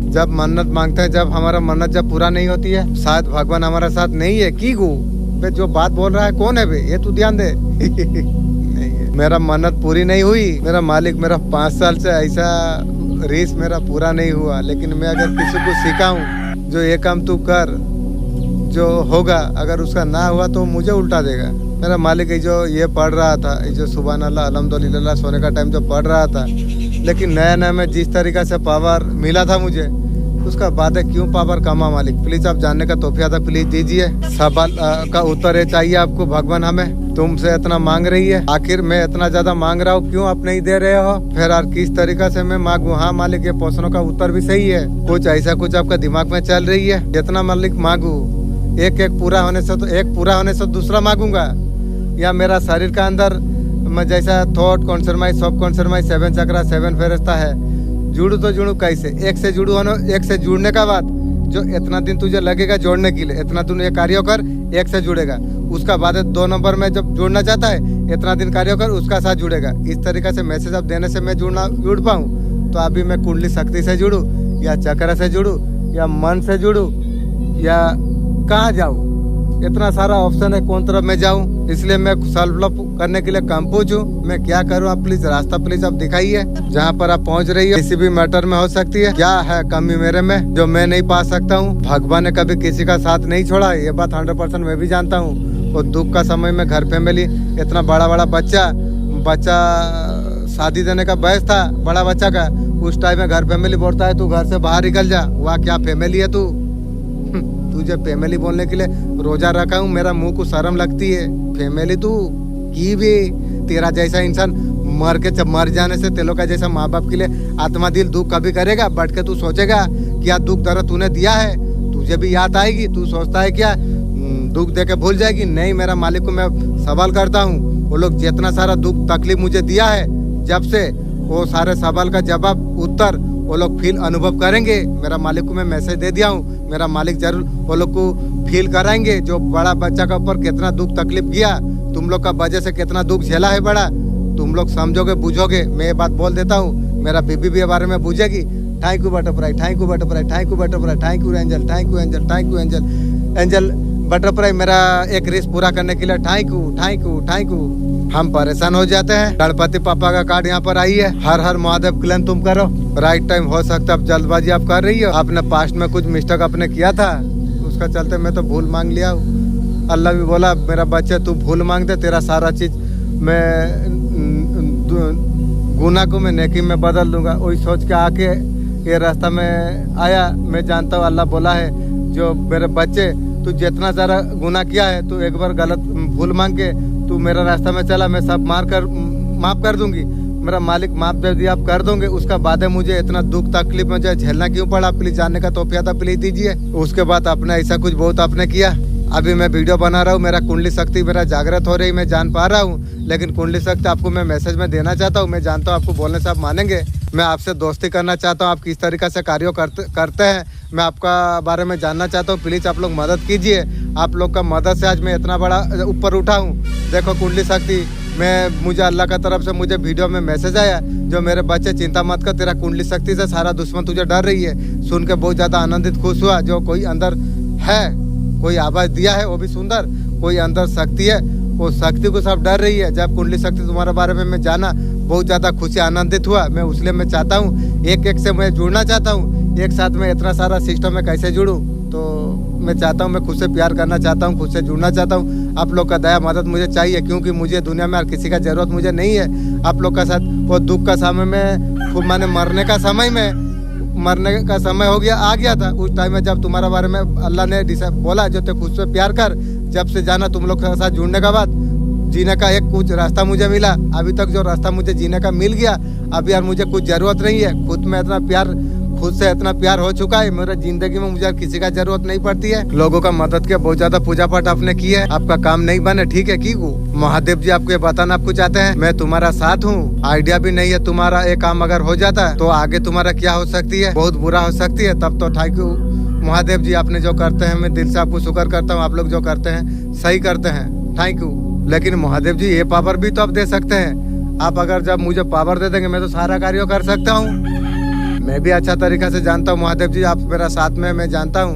[SPEAKER 1] जब मन्नत मांगते हैं, जब हमारा मन्नत जब पूरा नहीं होती है, शायद भगवान हमारा साथ नहीं है। की गो बे जो बात बोल रहा है कौन है बे, ये तू ध्यान दे। नहीं है, मेरा मन्नत पूरी नहीं हुई। मेरा मालिक मेरा 5 साल से ऐसा रेस मेरा पूरा नहीं हुआ। लेकिन मैं अगर किसी को सिखाऊं जो ये काम तू कर, जो होगा, अगर उसका ना हुआ तो मुझे उल्टा देगा। मेरा मालिक जो ये पढ़ रहा था, जो सुभान अल्लाह अल्हम्दुलिल्लाह सोने का टाइम जो पढ़ रहा था, लेकिन नया नया में जिस तरीका से पावर मिला था मुझे, उसका बाद है क्यों पावर कमा। मालिक प्लीज आप जानने का तोहफा था, प्लीज दीजिए। सवाल का उत्तर चाहिए आपको। भगवान हमें तुमसे इतना मांग रही है, आखिर मैं इतना ज्यादा मांग रहा हूँ, क्यों आप नहीं दे रहे हो? फिर और किस तरीका से मैं मांगू? हाँ मालिक, ये प्रश्नों का उत्तर भी सही है। कुछ ऐसा कुछ आपका दिमाग में चल रही है, जितना मालिक मांगू, एक पूरा होने से तो एक पूरा होने से दूसरा मांगूंगा, या मेरा शरीर का अंदर मैं जैसा थॉट कॉन्सरमाइज सब कॉन्सरमाइज 7 चक्रा 7 फेरस्ता है, जुड़ू तो जुड़ू कैसे? एक से जुड़ू होना, एक से जुड़ने का बाद जो इतना दिन तुझे लगेगा जोड़ने के लिए, इतना दिन ये कार्य कर, एक से जुड़ेगा। उसका बाद 2 नंबर में जब जुड़ना चाहता है, इतना दिन कार्य कर, उसका साथ जुड़ेगा। इस तरीके से मैसेज अब देने से मैं जुड़ पाऊँ। तो अभी मैं कुंडली शक्ति से जुड़ू, या चक्र से जुड़ू, या मन से जुड़ू, या कहाँ जाऊँ? इतना सारा ऑप्शन है, कौन तरफ मैं जाऊं, इसलिए मैं सेल्फ करने के लिए कंफ्यूज हूँ। मैं क्या करूँ, आप प्लीज रास्ता प्लीज आप दिखाइए जहाँ पर आप पहुँच रही है। किसी भी मैटर में हो सकती है, क्या है कमी मेरे में जो मैं नहीं पा सकता हूँ। भगवान ने कभी किसी का साथ नहीं छोड़ा, ये बात 100% मैं भी जानता हूँ। और दुख का समय में घर फैमिली, इतना बड़ा बच्चा शादी देने का बयस था बड़ा बच्चा का, उस टाइम में घर फैमिली बोलता है तू घर से बाहर निकल जा। वह क्या फैमिली है तू? तुझे फैमिली बोलने के लिए रोजा रखा हूँ, मेरा मुंह को शर्म लगती है। फैमिली तू की भी, तेरा जैसा इंसान मर जाने से तेलों का जैसा माँ बाप के लिए आत्मा दिल दुख कभी करेगा? बैठ के तू सोचेगा क्या दुख दर्द तूने दिया है, तुझे भी याद आएगी? तू सोचता है क्या दुख दे के भूल जाएगी? नहीं, मेरा मालिक को मैं सवाल करता हूँ, वो लोग जितना सारा दुख तकलीफ मुझे दिया है जब से, वो सारे सवाल का जवाब उत्तर वो लोग फील अनुभव करेंगे। मेरा मालिक को मैं मैसेज दे दिया हूँ, मेरा मालिक जरूर वो लोग को फील कराएंगे। जो बड़ा बच्चा का ऊपर कितना दुख तकलीफ किया, तुम लोग का वजह से कितना दुख झेला है बड़ा, तुम लोग समझोगे बुझोगे। मैं ये बात बोल देता हूँ, मेरा बीबी भी बारे में बुझेगी। Thank you butterfly, thank you butterfly, thank you butterfly, thank you angel, thank you angel, thank you angel. Angel butterfly मेरा एक रिस्क पूरा करने के लिए thank you, thank you, thank you. हम परेशान हो जाते हैं। गणपति पापा का कार्ड यहाँ पर आई है। हर हर महादेव क्लेम तुम करो, राइट टाइम हो सकता है। अब जल्दबाजी आप कर रही हो, आपने पास्ट में कुछ मिस्टेक आपने किया था, उसका चलते मैं तो भूल मांग लिया हूँ। अल्लाह भी बोला मेरा बच्चे तू भूल मांग दे, तेरा सारा चीज मैं गुनाह को मैं नेकी में बदल दूंगा। वही सोच के आके ये रास्ता में आया। मैं जानता हूँ अल्लाह बोला है जो मेरे बच्चे तू जितना सारा गुनाह किया है, तू एक बार गलत भूल मांग के तू मेरा रास्ता में चला, मैं सब माफ कर दूंगी। मेरा मालिक माफ दे दिया, आप कर दोगे। उसका बाद है मुझे इतना दुख तकलीफ में झेलना क्यों पड़ा? प्लीज जानने का तौफीक प्लीज दीजिए। उसके बाद आपने ऐसा कुछ बहुत आपने किया। अभी मैं वीडियो बना रहा हूँ, मेरा कुंडली शक्ति मेरा जागृत हो रही, मैं जान पा रहा हूँ। लेकिन कुंडली शक्ति आपको मैं मैसेज में देना चाहता हूँ। मैं जानता हूँ आपको बोलने से आप मानेंगे। मैं आपसे दोस्ती करना चाहता हूँ, आप किस तरीके से कार्य करते हैं, मैं आपका बारे में जानना चाहता हूँ। प्लीज़ आप लोग मदद कीजिए। आप लोग का मदद से आज मैं इतना बड़ा ऊपर उठा हूँ। देखो कुंडली शक्ति, मुझे अल्लाह का तरफ से मुझे वीडियो में मैसेज आया जो मेरे बच्चे चिंता मत कर, तेरा कुंडली शक्ति से सारा दुश्मन तुझे डर रही है। सुन के बहुत ज़्यादा आनंदित खुश हुआ। जो कोई अंदर है, कोई आवाज़ दिया है वो भी सुंदर, कोई अंदर शक्ति है, वो शक्ति को सब डर रही है। जब कुंडली शक्ति तुम्हारे बारे में मैं जाना, बहुत ज़्यादा खुशी आनंदित हुआ मैं। उसलिए मैं चाहता हूँ एक से मैं जुड़ना चाहता हूँ। एक साथ में इतना सारा सिस्टम में कैसे जुड़ूँ? तो मैं चाहता हूँ, मैं खुद से प्यार करना चाहता हूँ, खुद से जुड़ना चाहता हूँ। आप लोग का दया मदद मुझे चाहिए, क्योंकि मुझे दुनिया में किसी का ज़रूरत मुझे नहीं है। आप लोग का साथ वो दुख का समय में, माने मरने का समय हो गया, आ गया था उस टाइम में जब तुम्हारे बारे में अल्लाह ने बोला जो ते खुद से प्यार कर। जब से जाना तुम लोग के साथ जुड़ने के बाद जीने का एक कुछ रास्ता मुझे मिला। अभी तक जो रास्ता मुझे जीने का मिल गया, अब यार मुझे कुछ ज़रूरत नहीं है। खुद से इतना प्यार हो चुका है मेरे जिंदगी में, मुझे किसी का जरूरत नहीं पड़ती है। लोगों का मदद किया, बहुत ज्यादा पूजा पाठ आपने की है। आपका काम नहीं बने, ठीक है? की महादेव जी आपको ये बताना आपको चाहते हैं, मैं तुम्हारा साथ हूँ। आइडिया भी नहीं है तुम्हारा, एक काम अगर हो जाता है तो आगे तुम्हारा क्या हो सकती है, बहुत बुरा हो सकती है। तब तो थैंक यू महादेव जी, आपने जो करते हैं मैं दिल से आपको शुक्र करता हूँ। आप लोग जो करते हैं सही करते हैं, थैंक यू। लेकिन महादेव जी ये पावर भी तो आप दे सकते हैं। आप अगर जब मुझे पावर दे देंगे मैं तो सारा कार्य कर सकता हूँ। मैं भी अच्छा तरीका से जानता हूँ महादेव जी, आप मेरा साथ में मैं जानता हूँ,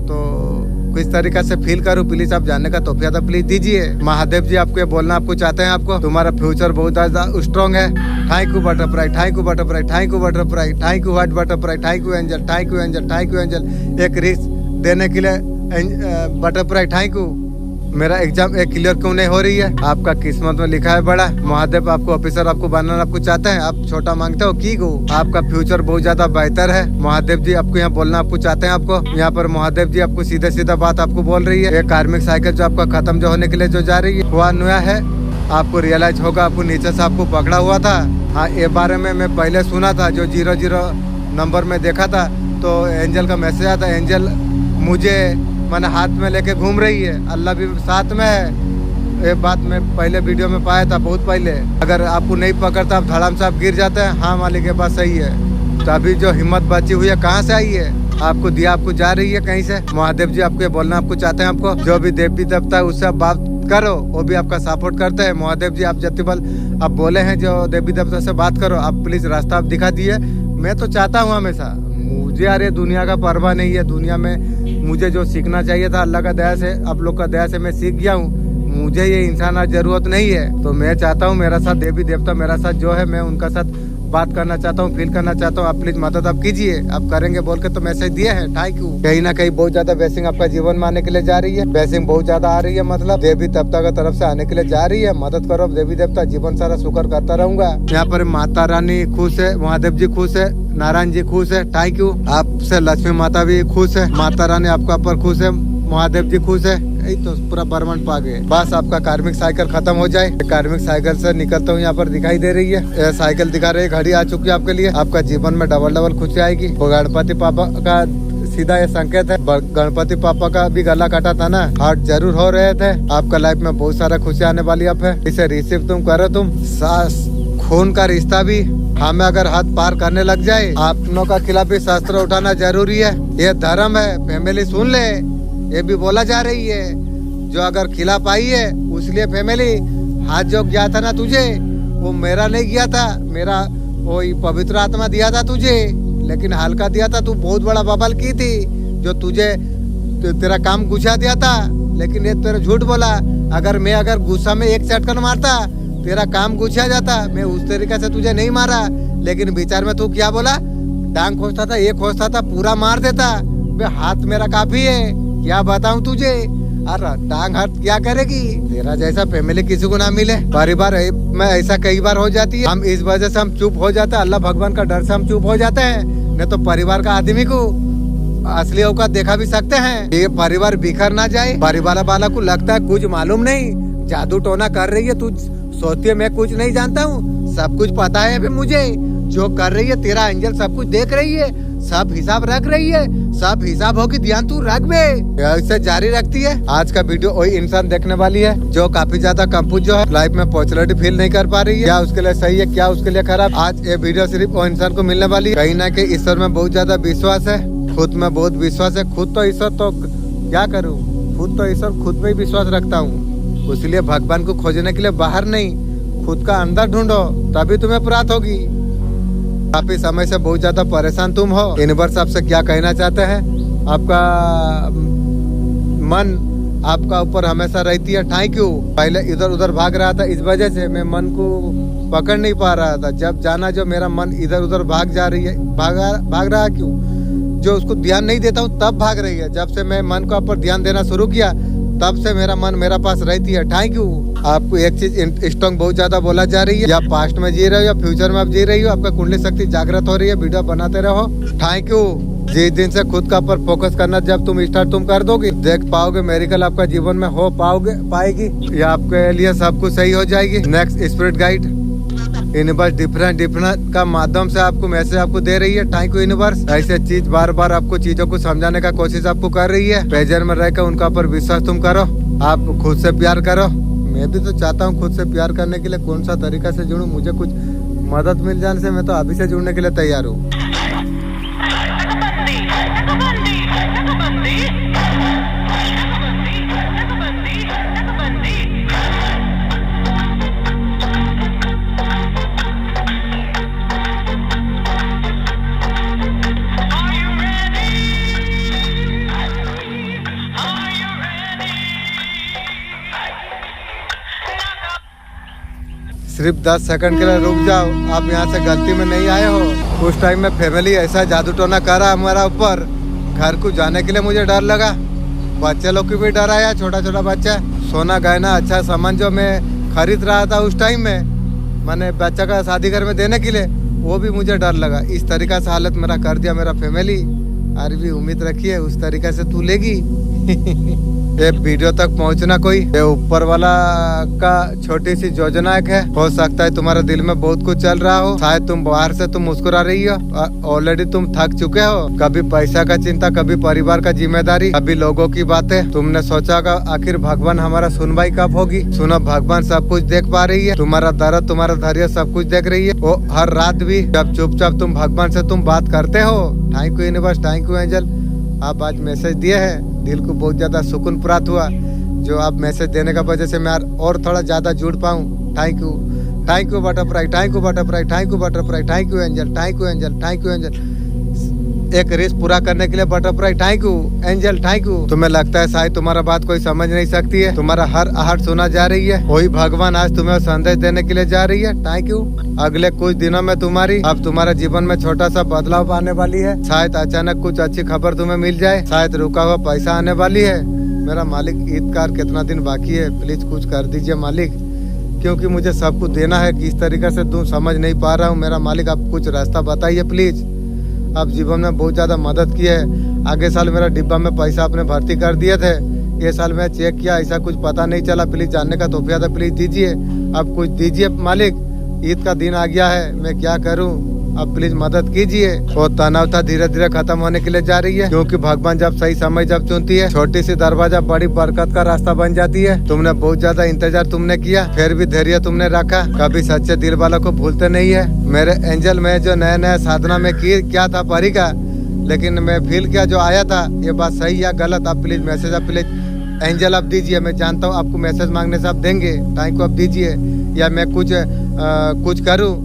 [SPEAKER 1] तो किस तरीका से फील करूँ प्लीज आप जानने का तौफीक प्लीज दीजिए। महादेव जी आपको ये बोलना आपको चाहते हैं, आपको तुम्हारा फ्यूचर बहुत ज्यादा स्ट्रॉन्ग है। Thank you butterfly, thank you butterfly, thank you butterfly, thank you white butterfly, thank you angel, thank you angel, thank you angel. एक रिस्क देने के लिए बटरफ्लाई थैंक यू। मेरा एग्जाम एक क्लियर क्यों नहीं हो रही है? आपका किस्मत में लिखा है बड़ा। महादेव आपको ऑफिसर आपको बनाना आपको चाहते हैं, आप छोटा मांगते हो की गो। आपका फ्यूचर बहुत ज्यादा बेहतर है। महादेव जी आपको यहाँ बोलना आपको चाहते हैं। आपको यहाँ पर महादेव जी आपको सीधे सीधा बात आपको बोल रही है। एक कार्मिक साइकिल जो आपका खत्म जो होने के लिए जो जा रही है वो अन्वय है। आपको रियलाइज होगा, आपको नीचे से आपको पकड़ा हुआ था। हाँ, ये बारे में मैं पहले सुना था, जो 00 नंबर में देखा था तो एंजल का मैसेज आया था। एंजल मुझे मैंने हाथ में लेके घूम रही है, अल्लाह भी साथ में है। ये बात मैं पहले वीडियो में पाया था, बहुत पहले। अगर आपको नहीं पकड़ता आप धड़ाम से आप गिर जाते हैं। हाँ मालिक के पास सही है। तो अभी जो हिम्मत बची हुई है कहाँ से आई है? आपको दिया, आपको जा रही है कहीं से। महादेव जी आपको ये बोलना आपको चाहते हैं। आपको जो भी देवी देवता है उससे आप बात करो, वो भी आपका सपोर्ट करते हैं। महादेव जी आप जतिबल आप बोले हैं जो देवी देवता से बात करो, आप प्लीज रास्ता आप दिखा दिए। मैं तो चाहता हूँ हमेशा, मुझे यार ये दुनिया का परवाह नहीं है। दुनिया में मुझे जो सीखना चाहिए था अल्लाह का दया से, आप लोग का दया से मैं सीख गया हूँ। मुझे ये इंसान आज जरूरत नहीं है, तो मैं चाहता हूँ मेरा साथ देवी देवता मेरा साथ जो है, मैं उनका साथ बात करना चाहता हूँ, फील करना चाहता हूँ। आप प्लीज मदद आप कीजिए, आप करेंगे बोल के तो मैसेज दिए हैं। Thank you. कहीं ना कहीं बहुत ज्यादा ब्लेसिंग आपका जीवन में आने के लिए जा रही है, ब्लेसिंग बहुत ज्यादा आ रही है, मतलब देवी देवता की तरफ से आने के लिए जा रही है। मदद करो देवी देवता, जीवन सारा शुक्र करता रहूंगा। यहाँ पर माता रानी खुश है, महादेव जी खुश है, नारायण जी खुश है। Thank you. आपसे लक्ष्मी माता भी खुश है, माता रानी आपका पर खुश है, महादेव जी खुश है। यही तो पूरा ब्रह्मांड पा गए। बस आपका कार्मिक साइकिल खत्म हो जाए। कार्मिक साइकिल से निकलता हूँ, यहाँ पर दिखाई दे रही है, ये साइकिल दिखा रही है, घड़ी आ चुकी है आपके लिए। आपका जीवन में डबल डबल खुशी आएगी। वो गणपति पापा का सीधा ये संकेत है। गणपति पापा का भी गला काटा था ना, हार्ट जरूर हो रहे थे। आपका लाइफ में बहुत सारा खुशी आने वाली है। इसे रिसीव तुम करो। तुम सास खून का रिश्ता भी हमें अगर हाथ पार करने लग जाए, अपनों का खिलाफ भी शस्त्र उठाना जरूरी है। ये धर्म है, फैमिली सुन ले, ये भी बोला जा रही है। जो अगर खिलाफ आई है उसलिए फैमिली हाथ जो गया था ना तुझे, वो मेरा नहीं गया था, मेरा वो पवित्र आत्मा दिया था तुझे, लेकिन हल्का दिया था। तू बहुत बड़ा बबल की थी जो तुझे तेरा काम गुछा दिया था, लेकिन ये तेरा झूठ बोला। अगर गुस्सा में एक चटकन मारता तेरा काम गुछा जाता। मैं उस तरीके से तुझे नहीं मारा, लेकिन विचार में तू क्या बोला, टांग खोजता था, एक खोजता था, पूरा मार देता। हाथ मेरा काफी है, क्या बताऊं तुझे। अरे टांग हाथ क्या करेगी। तेरा जैसा फैमिली किसी को ना मिले। परिवार में ऐसा कई बार हो जाती है, हम इस वजह से हम चुप हो जाते हैं। अल्लाह भगवान का डर से हम चुप हो जाते हैं, नहीं तो परिवार का आदमी को असली औकात देखा भी सकते हैं। ये परिवार बिखर ना जाए। परिवार वाला को लगता है कुछ मालूम नहीं, जादू टोना कर रही है, तू सोचती है मैं कुछ नहीं जानता हूँ। सब कुछ पता है अभी मुझे, जो कर रही है तेरा एंजल सब कुछ देख रही है, सब हिसाब रख रही है, सब हिसाब होगी, ध्यान तू रख बे। ऐसे जारी रखती है। आज का वीडियो वही इंसान देखने वाली है जो काफी ज्यादा कंफ्यूज, जो है लाइफ में पॉपुलैरिटी फील नहीं कर पा रही है। क्या उसके लिए सही है, क्या उसके लिए खराब। आज ये वीडियो सिर्फ वो इंसान को मिलने वाली है। कहीं ना कहीं ईश्वर में बहुत ज्यादा विश्वास है, खुद में बहुत विश्वास है। खुद तो ईश्वर, तो क्या करूँ, खुद तो ईश्वर, खुद में ही विश्वास रखता हूँ। इसलिए भगवान को खोजने के लिए बाहर नहीं, खुद का अंदर ढूंढो, तभी तुम्हें प्राप्त होगी। काफी समय से बहुत ज्यादा परेशान तुम हो। यूनिवर्स आपसे क्या कहना चाहते हैं। आपका मन आपका ऊपर हमेशा रहती है। Thank you. पहले इधर उधर भाग रहा था, इस वजह से मैं मन को पकड़ नहीं पा रहा था। जब जाना जो मेरा मन इधर उधर भाग जा रही है, भाग रहा क्यों, जो उसको ध्यान नहीं देता हूँ तब भाग रही है। जब से मैं मन को ऊपर ध्यान देना शुरू किया, तब से मेरा मन मेरा पास रहती है। Thank you. आपको एक चीज स्ट्रॉन्ग बहुत ज्यादा बोला जा रही है, या पास्ट में जी रहे हो या फ्यूचर में आप जी रही हो, आपका कुंडली शक्ति जागृत हो रही है। वीडियो बनाते रहो। Thank you. जिस दिन से खुद का पर फोकस करना जब तुम स्टार्ट तुम कर दोगे, देख पाओगे मेरिकल आपका जीवन में हो पाएगी, या आपके लिए सब कुछ सही हो जाएगी। Next spirit guide universe different का माध्यम से आपको मैसेज आपको दे रही है। Thank you universe. ऐसे चीज बार बार आपको चीजों को समझाने का कोशिश आपको कर रही है। प्रेजेंट में रहकर उनका ऊपर विश्वास तुम करो। आप खुद से प्यार करो। मैं भी तो चाहता हूँ खुद से प्यार करने के लिए कौन सा तरीका से जुड़ूं। मुझे कुछ मदद मिल जाने से मैं तो अभी से जुड़ने के लिए तैयार हूँ। सिर्फ 10 सेकंड के लिए रुक जाओ। आप यहाँ से गलती में नहीं आए हो। उस टाइम में फैमिली ऐसा जादू टोना करा हमारा ऊपर, घर को जाने के लिए मुझे डर लगा। बच्चे लोग की भी डर आया, छोटा छोटा बच्चा। सोना गहना अच्छा सामान जो मैं खरीद रहा था उस टाइम में, मैंने बच्चा का शादी घर में देने के लिए, वो भी मुझे डर लगा। इस तरीका से हालत मेरा कर दिया मेरा फैमिली। अरे भी उम्मीद रखिए उस तरीके से तू लेगी। ये वीडियो तक पहुंचना कोई ये ऊपर वाला का छोटी सी योजना है। हो सकता है तुम्हारे दिल में बहुत कुछ चल रहा हो, शायद तुम बाहर से तुम मुस्कुरा रही हो, ऑलरेडी तुम थक चुके हो। कभी पैसा का चिंता, कभी परिवार का जिम्मेदारी, कभी लोगों की बातें। तुमने सोचा होगा आखिर भगवान हमारा सुनवाई कब होगी। सुनो, भगवान सब कुछ देख पा रही है, तुम्हारा दर्द, तुम्हारा धैर्य सब कुछ देख रही है। वो हर रात भी जब चुपचाप तुम भगवान से तुम बात करते हो। Thank you universe, thank you angel. आप आज मैसेज दिए हैं, दिल को बहुत ज्यादा सुकून प्राप्त हुआ। जो आप मैसेज देने का वजह से मैं और थोड़ा ज्यादा जुड़ पाऊँ। Thank you butterfly, thank you butterfly, thank you butterfly, thank you butterfly, thank you angel, thank you angel, thank you angel. एक रिस्क पूरा करने के लिए butterfly thank you, angel thank you. तुम्हें लगता है शायद तुम्हारा बात कोई समझ नहीं सकती है, तुम्हारा हर आहट सुना जा रही है, वही भगवान आज तुम्हें संदेश देने के लिए जा रही है, थैंक यू। अगले कुछ दिनों में अब तुम्हारे जीवन में छोटा सा बदलाव आने वाली है, शायद अचानक कुछ अच्छी खबर तुम्हें मिल जाए, शायद रुका हुआ पैसा आने वाली है। मेरा मालिक, ईद का कितना दिन बाकी है, प्लीज कुछ कर दीजिए मालिक, क्योंकि मुझे सब कुछ देना है, किस तरीके से दूं समझ नहीं पा रहा हूँ। मेरा मालिक, आप कुछ रास्ता बताइए प्लीज। आप जीवन में बहुत ज्यादा मदद की है, आगे साल मेरा डिब्बा में पैसा आपने भर्ती कर दिए थे, ये साल मैं चेक किया, ऐसा कुछ पता नहीं चला, प्लीज जानने का तोहफा था, प्लीज दीजिए, आप कुछ दीजिए मालिक। ईद का दिन आ गया है, मैं क्या करूं, अब प्लीज मदद कीजिए। और तनाव था धीरे धीरे खत्म होने के लिए जा रही है, क्योंकि भगवान जब सही समय जब चुनती है, छोटी सी दरवाजा बड़ी बरकत का रास्ता बन जाती है। तुमने बहुत ज्यादा इंतजार तुमने किया, फिर भी धैर्य तुमने रखा, कभी सच्चे दिल वालों को भूलते नहीं है। मेरे एंजल में जो नया नया साधना में क्या था परी का, लेकिन मैं फील किया जो आया था, ये बात सही या गलत, आप प्लीज मैसेज आप प्लीज एंजल आप दीजिए। मैं जानता हूँ आपको मैसेज मांगने से आप देंगे, टाइम को आप दीजिए, या मैं कुछ करूँ,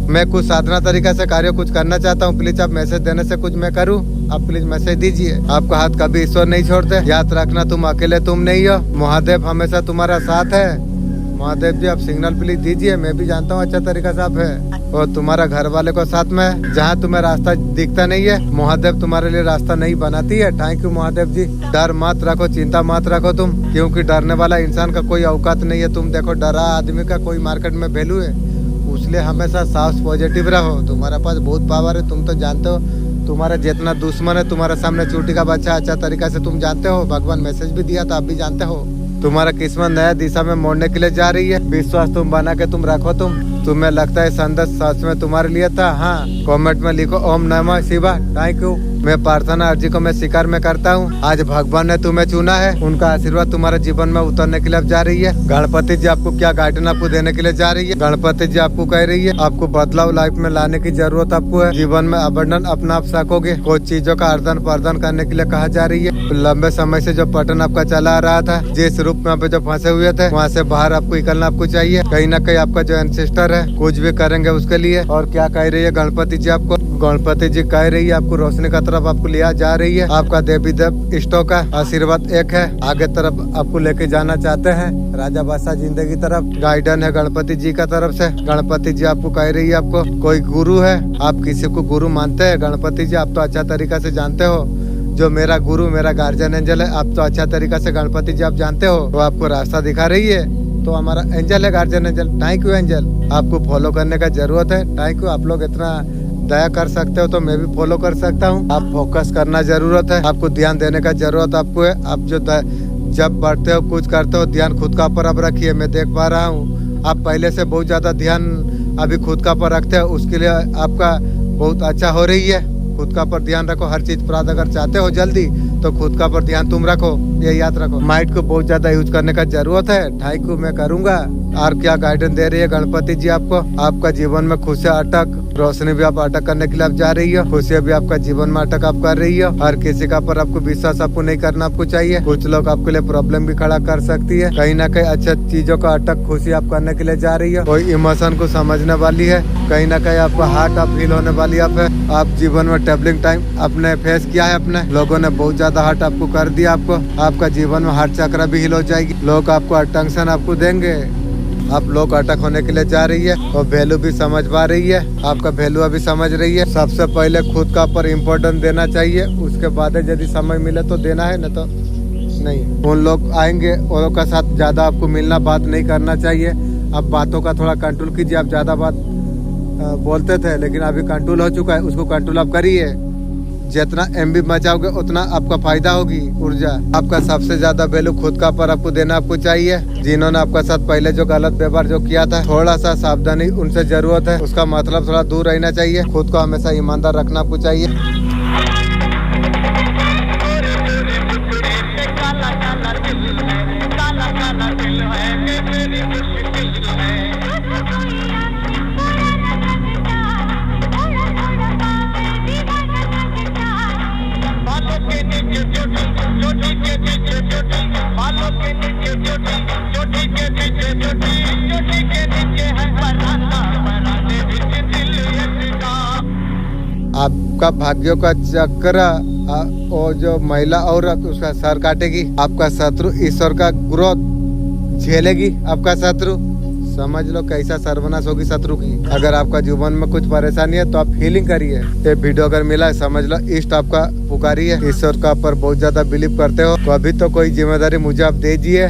[SPEAKER 1] मैं कुछ साधना तरीका से कार्य कुछ करना चाहता हूँ, प्लीज आप मैसेज देने से कुछ मैं करूँ, आप प्लीज मैसेज दीजिए। आपका हाथ कभी ईश्वर नहीं छोड़ते, याद रखना तुम अकेले तुम नहीं हो, महादेव हमेशा तुम्हारा साथ है। महादेव जी आप सिग्नल प्लीज दीजिए, मैं भी जानता हूँ अच्छा तरीका से आप है, और तुम्हारा घर वाले को साथ में, जहाँ तुम्हें रास्ता दिखता नहीं है, महादेव तुम्हारे लिए रास्ता नहीं बनाती है। थैंक यू महादेव जी। डर मत रखो, चिंता मत रखो तुम, क्योंकि डरने वाला इंसान का कोई औकात नहीं है। तुम देखो, डरा आदमी का कोई मार्केट में वैल्यू है, इसलिए हमेशा साहस पॉजिटिव रहो, तुम्हारे पास बहुत पावर है, तुम तो जानते हो, तुम्हारा जितना दुश्मन है तुम्हारे सामने चोटी का बच्चा, अच्छा तरीका से तुम जानते हो, भगवान मैसेज भी दिया था, आप भी जानते हो। तुम्हारा किस्मत नया दिशा में मोड़ने के लिए जा रही है, विश्वास तुम बना के तुम रखो। तुम्हें लगता है संदेश सच में तुम्हारे लिए था, हाँ कमेंट में लिखो ओम नमः शिवाय, थैंक यू। मैं प्रार्थना अर्जी को मैं स्वीकार में करता हूँ, आज भगवान ने तुम्हें चुना है, उनका आशीर्वाद तुम्हारे जीवन में उतरने के लिए जा रही है। गणपति जी आपको क्या गाइडेंस आपको देने के लिए जा रही है, गणपति जी आपको कह रही है आपको बदलाव लाइफ में लाने की जरूरत आपको है, जीवन में अबंडन अपना आप सकोगे, कुछ चीजों का आदान प्रदान करने के लिए कहा जा रही है। लंबे समय से जो पैटर्न आपका चला आ रहा था, जिस रूप में आप जो फंसे हुए थे, वहाँ से बाहर आपको निकलना आपको चाहिए। कहीं ना कहीं आपका जो एंसेस्टर है कुछ भी करेंगे उसके लिए। और क्या कह रही है गणपति जी आपको, गणपति जी कह रही है आपको रोशनी का तरफ आपको लिया जा रही है, आपका देवी देव इष्टों का आशीर्वाद एक है, आगे तरफ आपको लेके जाना चाहते हैं, राजा बादशाह जिंदगी तरफ गाइडेंस है गणपति जी का तरफ से। गणपति जी आपको कह रही है आपको कोई गुरु है, आप किसी को गुरु मानते हैं, गणपति जी आप तो अच्छा तरीका से जानते हो, जो मेरा गुरु मेरा गार्जियन एंजल है, आप तो अच्छा तरीका से गणपति जी आप जानते हो, वो आपको रास्ता दिखा रही है, तो हमारा एंजल है guardian angel. Thank you angel, आपको फॉलो करने का जरूरत है, थैंक यू। आप लोग इतना दया कर सकते हो तो मैं भी फॉलो कर सकता हूँ। आप फोकस करना जरूरत है, आपको ध्यान देने का जरूरत आपको है। आप जो जब बढ़ते हो कुछ करते हो, ध्यान खुद का ऊपर अब रखिए। मैं देख पा रहा हूँ आप पहले से बहुत ज्यादा ध्यान अभी खुद का ऊपर रखते हो, उसके लिए आपका बहुत अच्छा हो रही है। खुद का पर ध्यान रखो, हर चीज प्राप्त अगर चाहते हो जल्दी तो खुद का पर ध्यान तुम रखो, ये याद रखो। माइंड को बहुत ज्यादा यूज करने का जरूरत है, थैंक यू मैं करूंगा। और क्या गाइडेंस दे रही है गणपति जी आपको, आपका जीवन में खुशियाँ अटक, रोशनी भी आप अटक करने के लिए आप जा रही हो, खुशियाँ भी आपका जीवन में अटक आप कर रही हो। हर किसी का पर आपको विश्वास आपको नहीं करना आपको चाहिए, कुछ लोग आपके लिए प्रॉब्लम भी खड़ा कर सकती है, कहीं ना कहीं अच्छे चीजों का अटक खुशी आप करने के लिए जा रही है। कोई इमोशन को समझने वाली है, कहीं ना कहीं आपका हार्ट आप फील होने वाली है। आप जीवन में ट्रेवलिंग टाइम आपने फेस किया है, अपने लोगों ने बहुत ज्यादा हार्ट आपको कर दिया, आपका जीवन में हार्ट चक्र भी हिल हो जाएगी, लोग आपको अटेंशन आपको देंगे, आप लोग अटक होने के लिए जा रही है और वैल्यू भी समझ पा रही है, आपका वैल्यू अभी समझ रही है। सबसे पहले खुद का पर इम्पोर्टेंस देना चाहिए, उसके बाद यदि समय मिले तो देना है, न तो नहीं। उन लोग आएंगे और लोग का साथ ज्यादा आपको मिलना बात नहीं करना चाहिए। अब बातों का थोड़ा कंट्रोल कीजिए, आप ज्यादा बात बोलते थे लेकिन अभी कंट्रोल हो चुका है, उसको कंट्रोल आप करिए। जितना एमबी बचाओगे उतना आपका फायदा होगी ऊर्जा। आपका सबसे ज्यादा वैल्यू खुद का पर आपको देना आपको चाहिए। जिन्होंने आपका साथ पहले जो गलत व्यवहार जो किया था, थोड़ा सा सावधानी उनसे जरूरत है, उसका मतलब थोड़ा दूर रहना चाहिए। खुद को हमेशा ईमानदार रखना आपको चाहिए। आपका भाग्यों का चक्र और जो महिला औरत उसका सर काटेगी। आपका शत्रु ईश्वर का क्रोध झेलेगी। आपका शत्रु समझ लो कैसा सर्वनाश होगी शत्रु की। अगर आपका जीवन में कुछ परेशानी है तो आप हीलिंग करिए। ये वीडियो अगर मिला है समझ लो इष्ट आपका पुकारी है। ईश्वर का ऊपर बहुत ज्यादा बिलीव करते हो तो अभी तो कोई जिम्मेदारी मुझे आप दे दीजिए।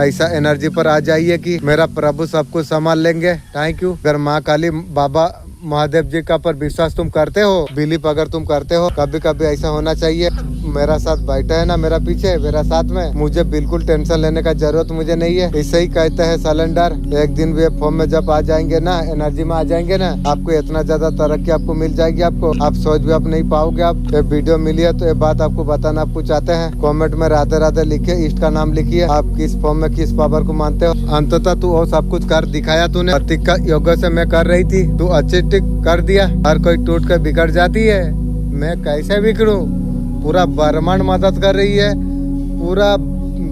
[SPEAKER 1] ऐसा एनर्जी पर आ जाइए कि मेरा प्रभु सब कुछ संभाल लेंगे। Thank you. अगर माँ काली बाबा महादेव जी का पर विश्वास तुम करते हो, बिलीव अगर तुम करते हो, कभी कभी ऐसा होना चाहिए। मेरा साथ बैठा है ना, मेरा पीछे, मेरा साथ में, मुझे बिल्कुल टेंशन लेने का जरूरत मुझे नहीं है। इसे ही कहते हैं सिलेंडर। एक दिन भी फॉर्म में जब आ जाएंगे ना, एनर्जी में आ जाएंगे ना, आपको इतना ज्यादा तरक्की आपको मिल जाएगी। आपको आप सोच भी आप नहीं पाओगे। आप ये वीडियो मिली है तो ये बात आपको बताना आपको चाहते हैं। कॉमेंट में राधे राधे लिखिए, इष्ट का नाम लिखिए। आप किस फॉर्म में किस पावर को मानते हो। अंततः तू वो सब कुछ कर दिखाया तूने। प्रतीक का योग से मैं कर रही थी, तू अच्छी कर दिया। हर कोई टूट कर बिगड़ जाती है, मैं कैसे बिगड़ूं। पूरा ब्रह्मांड मदद कर रही है, पूरा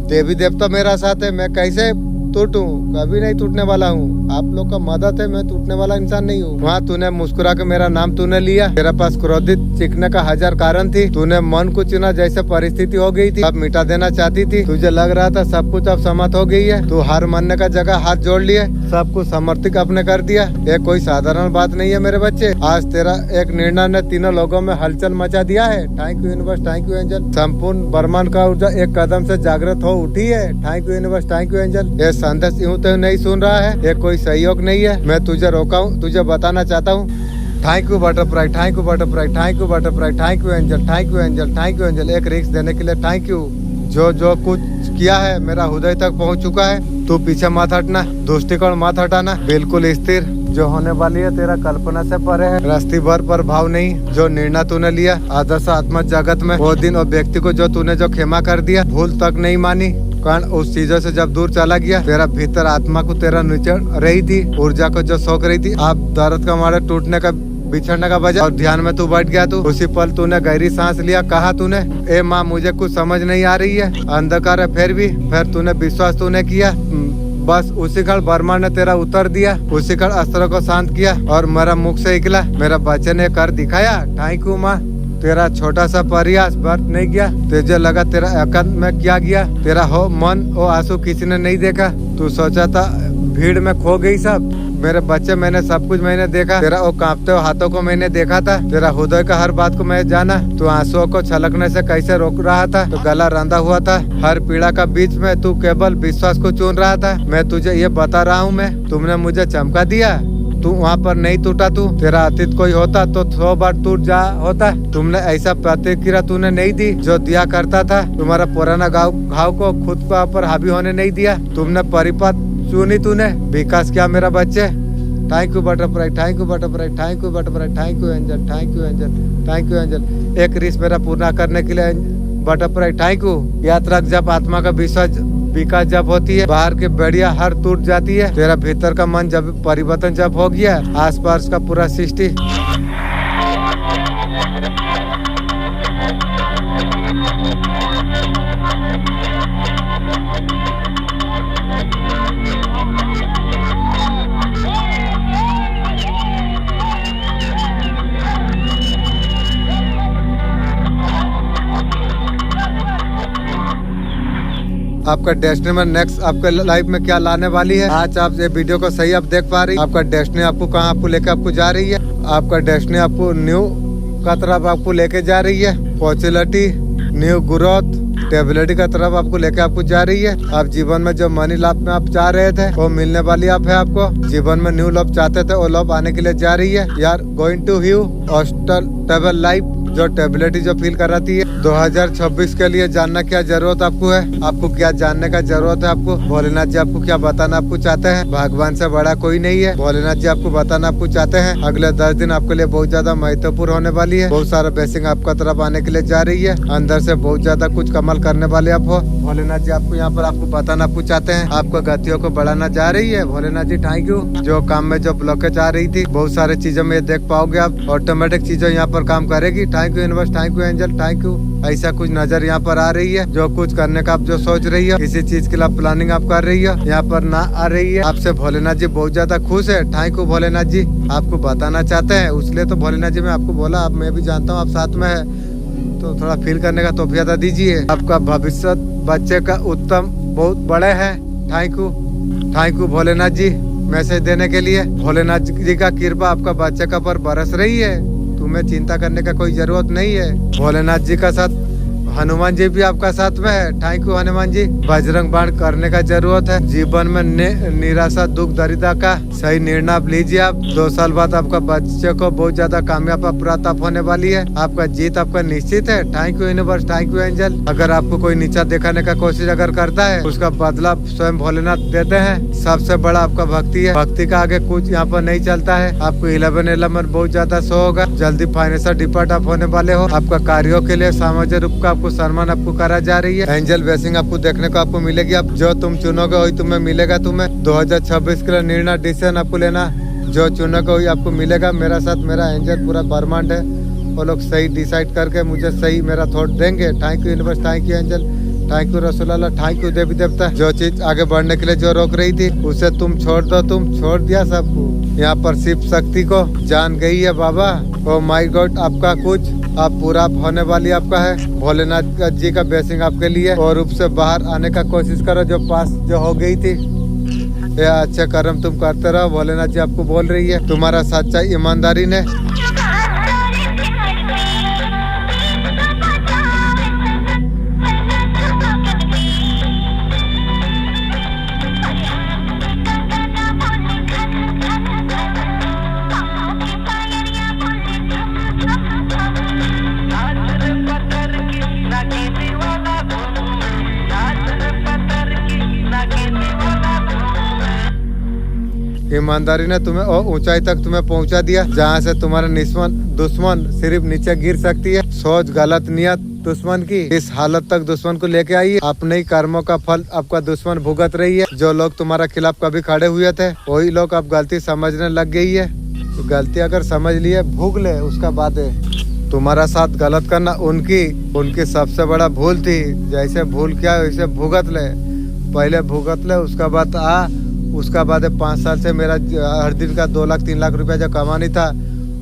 [SPEAKER 1] देवी देवता मेरा साथ है, मैं कैसे टूटूं। कभी नहीं टूटने वाला हूँ। आप लोग का मदद है, मैं टूटने वाला इंसान नहीं हूँ। वहाँ तूने मुस्कुरा के मेरा नाम तूने लिया। तेरे पास क्रोधित चिकने का 1000 कारण थी। तूने मन को चुना, जैसे परिस्थिति हो गई थी अब मिटा देना चाहती थी। तुझे लग रहा था सब कुछ अब समाप्त हो गई है। तू हार मानने का जगह हाथ जोड़ लिए, सब कुछ समर्पित अपने कर दिया। ये कोई साधारण बात नहीं है मेरे बच्चे। आज तेरा एक निर्णय ने तीनों लोगों में हलचल मचा दिया है। Thank you universe, thank you angel. संपूर्ण ब्रह्मांड का ऊर्जा एक कदम से जागृत हो उठी है। Thank you universe, thank you angel. ये संदेश यूं तो नहीं सुन रहा है, ये कोई सहयोग नहीं है। मैं तुझे रोका हूँ, तुझे बताना चाहता हूँ। Thank you butterfly, thank you butterfly, thank you butterfly, thank you angel, thank you angel, thank you angel. एक रिस्क देने के लिए थैंक यू। जो कुछ किया है मेरा हृदय तक पहुंच चुका है। तू पीछे मत हटना, दृष्टिकोण मत हटाना, बिल्कुल स्थिर। जो होने वाली है तेरा कल्पना से परे है। रस्ती भर पर भाव नहीं। जो निर्णय तूने लिया आदर्श आत्मा जगत में, वो दिन और व्यक्ति को जो तूने जो क्षमा कर दिया, भूल तक नहीं मानी। कारण उस चीजों से जब दूर चला गया, तेरा भीतर आत्मा को तेरा निचड़ रही थी, ऊर्जा को जो सोख रही थी। आप दर्द का मारे टूटने का बिछड़ने का बजा और ध्यान में तू बैठ गया। तू उसी पल तूने गहरी सांस लिया। कहा तूने, ए माँ मुझे कुछ समझ नहीं आ रही है, अंधकार है फिर तूने विश्वास तूने किया। बस उसी क्षण ब्रह्मांड ने तेरा उत्तर दिया। उसी क्षण अस्त्रों को शांत किया और मेरा मुख से निकला, मेरा बच्चे ने कर दिखाया। थैंक यू माँ। तेरा छोटा सा प्रयास व्यर्थ नहीं गया। तुझे लगा तेरा एकांत में क्या गया। तेरा हो मन वो आंसू किसी ने नहीं देखा। तू सोचा था भीड़ में खो गई सब। मेरे बच्चे मैंने सब कुछ मैंने देखा। तेरा वो कांपते हुए हाथों को मैंने देखा था। तेरा हृदय का हर बात को मैं जाना। तू आंसुओं को छलकने से कैसे रोक रहा था। तो गला रंधा हुआ था। हर पीड़ा का बीच में तू केवल विश्वास को चुन रहा था। मैं तुझे ये बता रहा हूँ मैं, तुमने मुझे चमका दिया। तू वहाँ पर नहीं टूटा। तू तेरा अतीत कोई होता तो 100 बार टूट जा होता। तुमने ऐसा प्रतिक्रिया तूने नहीं दी जो दिया करता था। तुम्हारा पुराना घाव को खुद पर हावी होने नहीं दिया। तुमने परिपथ चुनी। तूने विकास किया मेरा बच्चे। Thank you butterfly, thank you butterfly, thank you butterfly, thank you angel, thank you angel, thank you angel. एक रिश मेरा पूरा करने के लिए बटरफ्लाई थैंक यू। याद रख, जब आत्मा का विकास जब होती है, बाहर की बढ़िया हर टूट जाती है। तेरा भीतर का मन जब परिवर्तन जब हो गया, आसपास का पूरा सृष्टि आपका डेस्टिनी में नेक्स्ट आपके लाइफ में क्या लाने वाली है। आज आप ये वीडियो को सही आप देख पा रही। आपका डेस्टिनी आपको कहाँ आपको लेकर आपको जा रही है। आपका डेस्टिनी आपको न्यू का तरफ आपको लेके जा रही है। पॉपुलैरिटी, न्यू ग्रोथ, स्टेबिलिटी का तरफ आपको लेके आपको जा रही है। आप जीवन में जो मनी लाभ में आप चाह रहे थे वो मिलने वाली आप है। आपको जीवन में न्यू लाभ चाहते थे वो लाभ आने के लिए जा रही है। यार going to you stable life, जो स्टेबिलिटी जो फील कराती है। 2026 के लिए जानना क्या जरूरत आपको है। आपको क्या जानने का जरूरत है। आपको भोलेनाथ जी आपको क्या बताना आपको चाहते हैं। भगवान से बड़ा कोई नहीं है। भोलेनाथ जी आपको बताना आपको चाहते हैं। अगले 10 दिन आपके लिए बहुत ज्यादा महत्वपूर्ण होने वाली है। बहुत सारा ब्लेसिंग आपका तरफ आने के लिए जा रही है। अंदर से बहुत ज्यादा कुछ कमाल करने वाले आप हो। भोलेनाथ जी आपको यहाँ पर आपको बताना आपको चाहते हैं। आपको गतियों को बढ़ाना जा रही है। Bholenath ji thank you. जो काम में जो ब्लॉकेज आ रही थी, बहुत सारी चीजों में देख पाओगे आप। ऑटोमेटिक चीजें यहाँ पर काम करेगी। Thank you universe, thank you angel, thank you. ऐसा कुछ नजर यहाँ पर आ रही है, जो कुछ करने का आप जो सोच रही है, किसी चीज के लिए प्लानिंग आप कर रही है, यहाँ पर ना आ रही है। आपसे भोलेनाथ जी बहुत ज्यादा खुश है। थैंक यू भोलेनाथ जी, आपको बताना चाहते हैं, उसलिए तो भोलेनाथ जी मैं आपको बोला। आप मैं भी जानता हूँ आप साथ में है, तो थोड़ा फील करने का तौफीक दीजिए। आपका भविष्य बच्चे का उत्तम बहुत बड़े है। Thank you Bholenath ji message देने के लिए। भोलेनाथ जी का कृपा आपका बच्चे का पर बरस रही है, तुम्हें चिंता करने का कोई जरूरत नहीं है। भोलेनाथ जी का साथ हनुमान जी भी आपका साथ में है। Thank you Hanuman ji. बजरंग बाण करने का जरूरत है। जीवन में निराशा दुख दरिद्र का सही निर्णय आप लीजिए। आप 2 साल बाद आपका बच्चे को बहुत ज्यादा कामयाब प्राप्त होने वाली है। आपका जीत आपका निश्चित है। Thank you universe, thank you angel. अगर आपको कोई नीचा दिखाने का कोशिश अगर करता है, उसका बदला स्वयं भोलेनाथ देते हैं। सबसे बड़ा आपका भक्ति है, भक्ति का आगे कुछ यहाँ पर नहीं चलता है। आपको 11 बहुत ज्यादा शो होगा। जल्दी फाइनेंशियल डिपार्ट आप होने वाले हो। आपका कार्यों के लिए सामाजिक रूप का आपको सम्मान आपको करा जा रही है। एंजल ब्लेसिंग आपको देखने को आपको मिलेगी। आप जो तुम चुनोगे वही तुम्हें मिलेगा। तुम्हें 2026 के लिए निर्णय डिसीजन आपको लेना, जो चुनोगे वही आपको मिलेगा। मेरा साथ मेरा एंजल पूरा ब्रह्मांड है, वो लोग सही डिसाइड करके मुझे सही मेरा थॉट देंगे। Thank you universe, thank you angel, thank you रसूलुल्लाह, थैंक यू देवी देवता। जो चीज आगे बढ़ने के लिए जो रोक रही थी उसे तुम छोड़ दो, तुम छोड़ दिया सबको। यहाँ पर शिव शक्ति को जान गई है बाबा। ओ माय गॉड, आपका कुछ आप पूरा होने वाली आपका है। भोलेनाथ जी का ब्लेसिंग आपके लिए, और रूप से बाहर आने का कोशिश करो जो पास जो हो गई थी। ये अच्छे कर्म तुम करते रहो। भोलेनाथ जी आपको बोल रही है, तुम्हारा सच्चाई ईमानदारी ने ईमानदारी ने तुम्हें और ऊंचाई तक तुम्हें पहुंचा दिया, जहां से तुम्हारा दुश्मन सिर्फ नीचे गिर सकती है। सोच गलत नियत दुश्मन की इस हालत तक दुश्मन को लेके आई है। अपने ही कर्मों का फल आपका दुश्मन भुगत रही है। जो लोग तुम्हारा खिलाफ कभी खड़े हुए थे, वही लोग अब गलती समझने लग गई है। तो गलती अगर समझ लिए भूग ले, उसका बात है। तुम्हारा साथ गलत करना उनकी सबसे बड़ा भूल थी। जैसे भूल किया वैसे भुगत ले, पहले भुगत ले, उसका बाद 5 साल से मेरा हर दिन का 2 लाख 3 लाख रुपया जो कमानी था,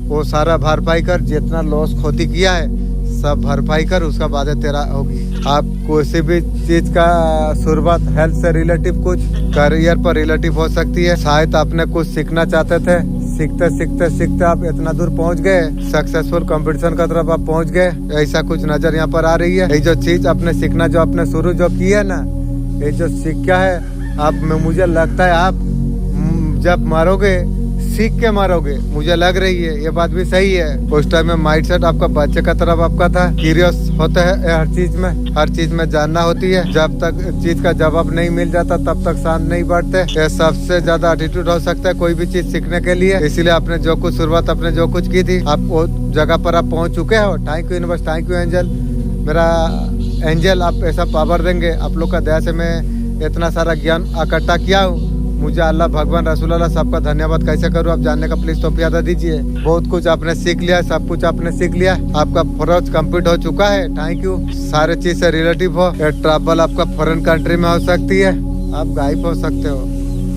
[SPEAKER 1] वो सारा भरपाई कर। जितना लॉस खोती किया है सब भरपाई कर, उसका बाद तेरा होगी। आप किसी भी चीज का शुरुआत हेल्थ से रिलेटिव, कुछ करियर पर रिलेटिव हो सकती है। शायद आपने कुछ सीखना चाहते थे, सीखते आप इतना दूर पहुंच गए, सक्सेसफुल कंपटीशन की तरफ आप पहुंच गए। ऐसा कुछ नजर यहाँ पर आ रही है। ये जो चीज आपने सीखना, जो आपने शुरू जो की है ना, ये जो सीखा है आप में, मुझे लगता है आप जब मारोगे सीख के मारोगे, मुझे लग रही है ये बात भी सही है। उस टाइम में माइंडसेट आपका बच्चे का तरफ आपका था। क्यूरियस होते हैं हर चीज में जानना होती है। जब तक चीज का जवाब नहीं मिल जाता तब तक शांत नहीं बैठते। ये सबसे ज्यादा एटीट्यूड हो सकता है कोई भी चीज सीखने के लिए। इसीलिए आपने जो कुछ शुरुआत आपने जो कुछ की थी, आप वो जगह पर आप पहुंच चुके हो। Thank you universe, thank you angel. मेरा एंजल आप ऐसा पावर देंगे, आप लोग का दया से मैं इतना सारा ज्ञान इकट्ठा किया हूँ। मुझे अल्लाह भगवान रसूलुल्लाह सबका धन्यवाद कैसे करूँ आप जानने का प्लीज तो प्यादा दीजिए। बहुत कुछ आपने सीख लिया, सब कुछ आपने सीख लिया। आपका फौज कंप्लीट हो चुका है। Thank you. सारे चीज से रिलेटिव हो। ट्रैवल आपका फॉरेन कंट्री में हो सकती है, आप गायब हो सकते हो।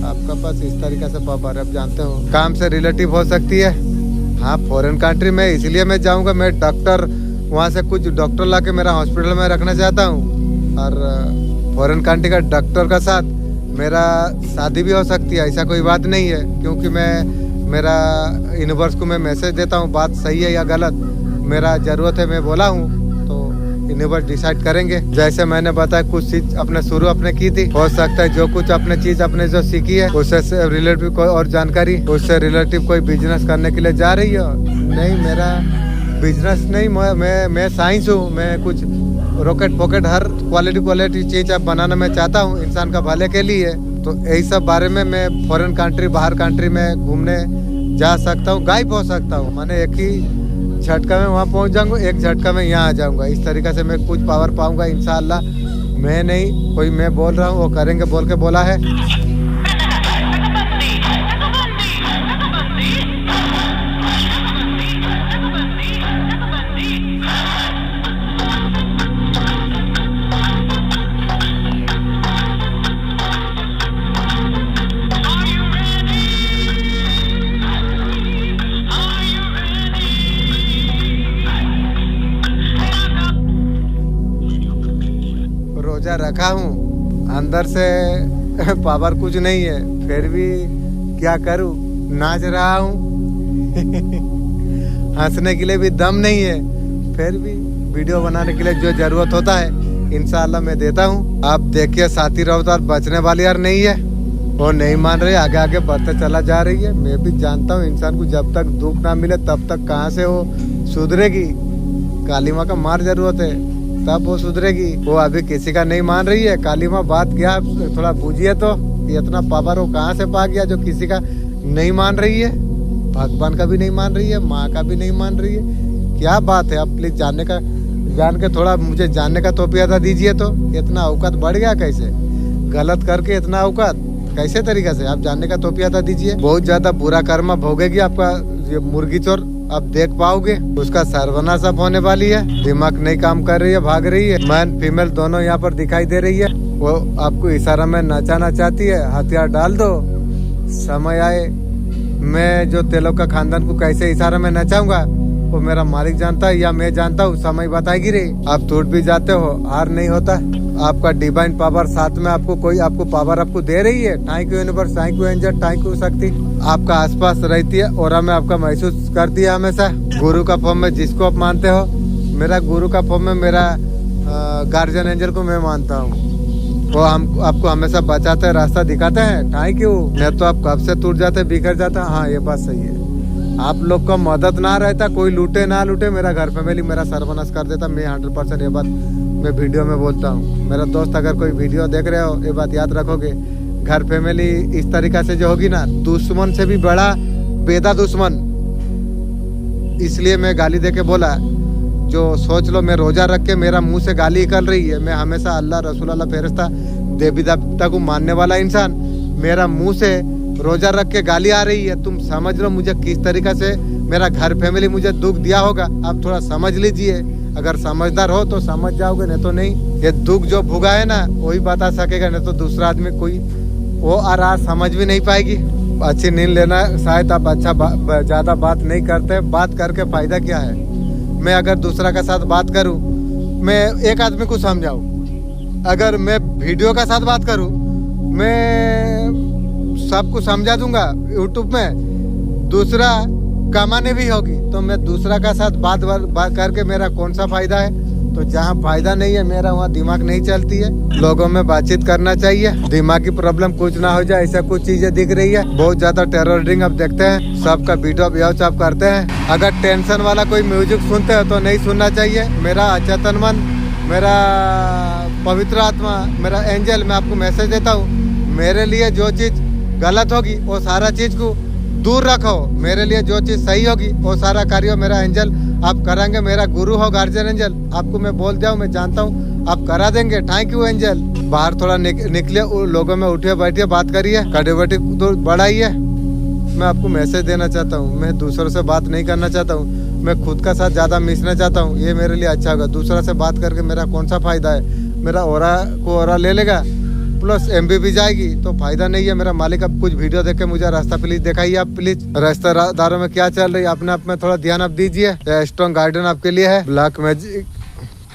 [SPEAKER 1] आपका पास इस तरीके से पावर आप जानते हो। काम से रिलेटिव हो सकती है, हाँ फॉरेन कंट्री में, इसलिए मैं जाऊँगा। मैं डॉक्टर वहाँ से कुछ डॉक्टर ला के मेरा हॉस्पिटल में रखना चाहता हूँ, और फॉरेन कंट्री का डॉक्टर का साथ मेरा शादी भी हो सकती है। ऐसा कोई बात नहीं है, क्योंकि मैं मेरा यूनिवर्स को मैं मैसेज देता हूँ, बात सही है या गलत मेरा जरूरत है, मैं बोला हूँ तो यूनिवर्स डिसाइड करेंगे। जैसे मैंने बताया कुछ चीज अपने शुरू अपने की थी, हो सकता है जो कुछ अपने चीज अपने जो सीखी है उससे रिलेटिव कोई और जानकारी, उससे रिलेटिव कोई बिजनेस करने के लिए जा रही हो। नहीं, मेरा बिजनेस नहीं, मैं साइंस हूँ। मैं कुछ रॉकेट पॉकेट हर क्वालिटी चीज आप बनाना मैं चाहता हूँ इंसान का भले के लिए। तो यही सब बारे में मैं फॉरेन कंट्री बाहर कंट्री में घूमने जा सकता हूँ, गायब हो सकता हूँ। मैंने एक ही झटका में वहाँ पहुँच जाऊँगा, एक झटका में यहाँ आ जाऊँगा। इस तरीके से मैं कुछ पावर पाऊँगा इंशाअल्लाह। मैं नहीं, कोई मैं बोल रहा हूँ वो करेंगे बोल के बोला है। रोजा रखा हूँ, अंदर से पावर कुछ नहीं है, फिर भी क्या करूँ, नाच रहा हूँ। हंसने के लिए भी दम नहीं है, फिर भी वीडियो बनाने के लिए जो जरूरत होता है इंशाल्लाह मैं देता हूँ। आप देखिए साथी रहो तो बचने वाली यार नहीं है, वो नहीं मान रही, आगे आगे बढ़ते चला जा रही है। मैं भी जानता हूँ इंसान को जब तक दुख ना मिले तब तक कहाँ से वो सुधरेगी। काली माँ का मार जरूरत है तब वो सुधरेगी। वो अभी किसी का नहीं मान रही है। काली माँ बात क्या थोड़ा बूझिए तो, इतना पावर वो कहाँ से पा गया जो किसी का नहीं मान रही है। भगवान का भी नहीं मान रही है, माँ का भी नहीं मान रही है। क्या बात है, आप प्लीज जान के थोड़ा मुझे जानने का तौफीक दीजिए। तो इतना औकात बढ़ गया कैसे, गलत करके इतना औकात कैसे तरीका से, आप जानने का तौफीक दीजिए। बहुत ज्यादा बुरा कर्म भोगेगी आपका ये मुर्गी चोर, आप देख पाओगे उसका सर्वनाश अब होने वाली है। दिमाग नहीं काम कर रही है, भाग रही है। मैन फीमेल दोनों यहाँ पर दिखाई दे रही है। वो आपको इशारा में नचाना चाहती है, हथियार डाल दो, समय आए मैं जो तेलों का खानदान को कैसे इशारा में नचाऊंगा वो मेरा मालिक जानता है या मैं जानता हूँ, समय बताएगी रे। आप टूट भी जाते हो, हार नहीं होता। आपका डिवाइन पावर साथ में आपको पावर आपको दे रही है। Thank you universe, thank you angel, thank you शक्ति। आपका आसपास रहती है और में आपका महसूस करती है हमेशा। गुरु का फॉर्म में जिसको आप मानते हो, मेरा गुरु का फॉर्म में मेरा गार्जियन एंजल को मैं मानता हूँ। वो आपको हमेशा बचाते हैं, रास्ता दिखाते हैं। थैंक यू, नहीं तो आप कब से टूट जाते, बिखर जाते। हाँ ये बात सही है। आप लोग को मदद ना रहता, कोई लूटे ना लूटे, मेरा घर फैमिली मेरा सर्वनाश कर देता। मैं 100% ये बात मैं वीडियो में बोलता हूँ। मेरा दोस्त अगर कोई वीडियो देख रहे हो, ये बात याद रखोगे। घर फैमिली इस तरीका से जो होगी ना, दुश्मन से भी बड़ा बेदा दुश्मन। इसलिए मैं गाली दे के बोला, जो सोच लो मैं रोजा रख के मेरा मुंह से गाली निकल रही है। मैं हमेशा अल्लाह रसूल अल्लाह फेरिस्ता देवी देवता को मानने वाला इंसान, मेरा मुंह से रोजा रख के गाली आ रही है। तुम समझ लो मुझे किस तरीका से मेरा घर फैमिली मुझे दुख दिया होगा। आप थोड़ा समझ लीजिए, अगर समझदार हो तो समझ जाओगे, नहीं तो नहीं। ये दुख जो भुगा है ना वही बता सकेगा, नहीं तो दूसरा आदमी कोई वो आराम समझ भी नहीं पाएगी। अच्छी नींद लेना, शायद आप ज्यादा बात नहीं करते। बात करके फायदा क्या है। मैं अगर दूसरा के साथ बात करूं, मैं एक आदमी को समझाऊं, अगर मैं वीडियो का साथ बात करूं, मैं सबको समझा दूंगा यूट्यूब में, दूसरा कमाने भी होगी, तो मैं दूसरा का साथ बात करके मेरा कौन सा फायदा है। तो जहाँ फायदा नहीं है मेरा, वहाँ दिमाग नहीं चलती है। लोगों में बातचीत करना चाहिए, दिमाग की प्रॉब्लम कुछ ना हो जाए, ऐसा कुछ चीजें दिख रही है। बहुत ज्यादा टेररिंग अब देखते हैं, सबका वीडियो व्यूज आप करते हैं। अगर टेंशन वाला कोई म्यूजिक सुनते हो तो नहीं सुनना चाहिए। मेरा अचेतन मन, मेरा पवित्र आत्मा, मेरा एंजल, मैं आपको मैसेज देता हूँ, मेरे लिए जो चीज गलत होगी वो सारा चीज को दूर रखो। मेरे लिए जो चीज सही होगी वो सारा कार्य मेरा एंजल आप कराएंगे। मेरा गुरु हो गार्जियन एंजल, आपको मैं बोल दिया हूँ, मैं जानता हूँ आप करा देंगे। Thank you angel. बाहर थोड़ा निकले, लोगों में उठिए बैठिए, बात करिए, कनेक्टिविटी बढ़ाइए। मैं आपको मैसेज देना चाहता हूँ, मैं दूसरों से बात नहीं करना चाहता हूँ, मैं खुद का साथ ज्यादा मिसना चाहता हूँ। ये मेरे लिए अच्छा होगा। दूसरा से बात करके मेरा कौन सा फायदा है। मेरा ओरा ले लेगा, प्लस MB भी जाएगी, तो फायदा नहीं है। मेरा मालिक अब कुछ वीडियो देख के मुझे रास्ता प्लीज दिखाइए। आप प्लीज रास्तेदारों में क्या चल रही है अपने आप में थोड़ा ध्यान आप दीजिए। स्ट्रॉन्ग गार्डन आपके लिए है। ब्लैक मैजिक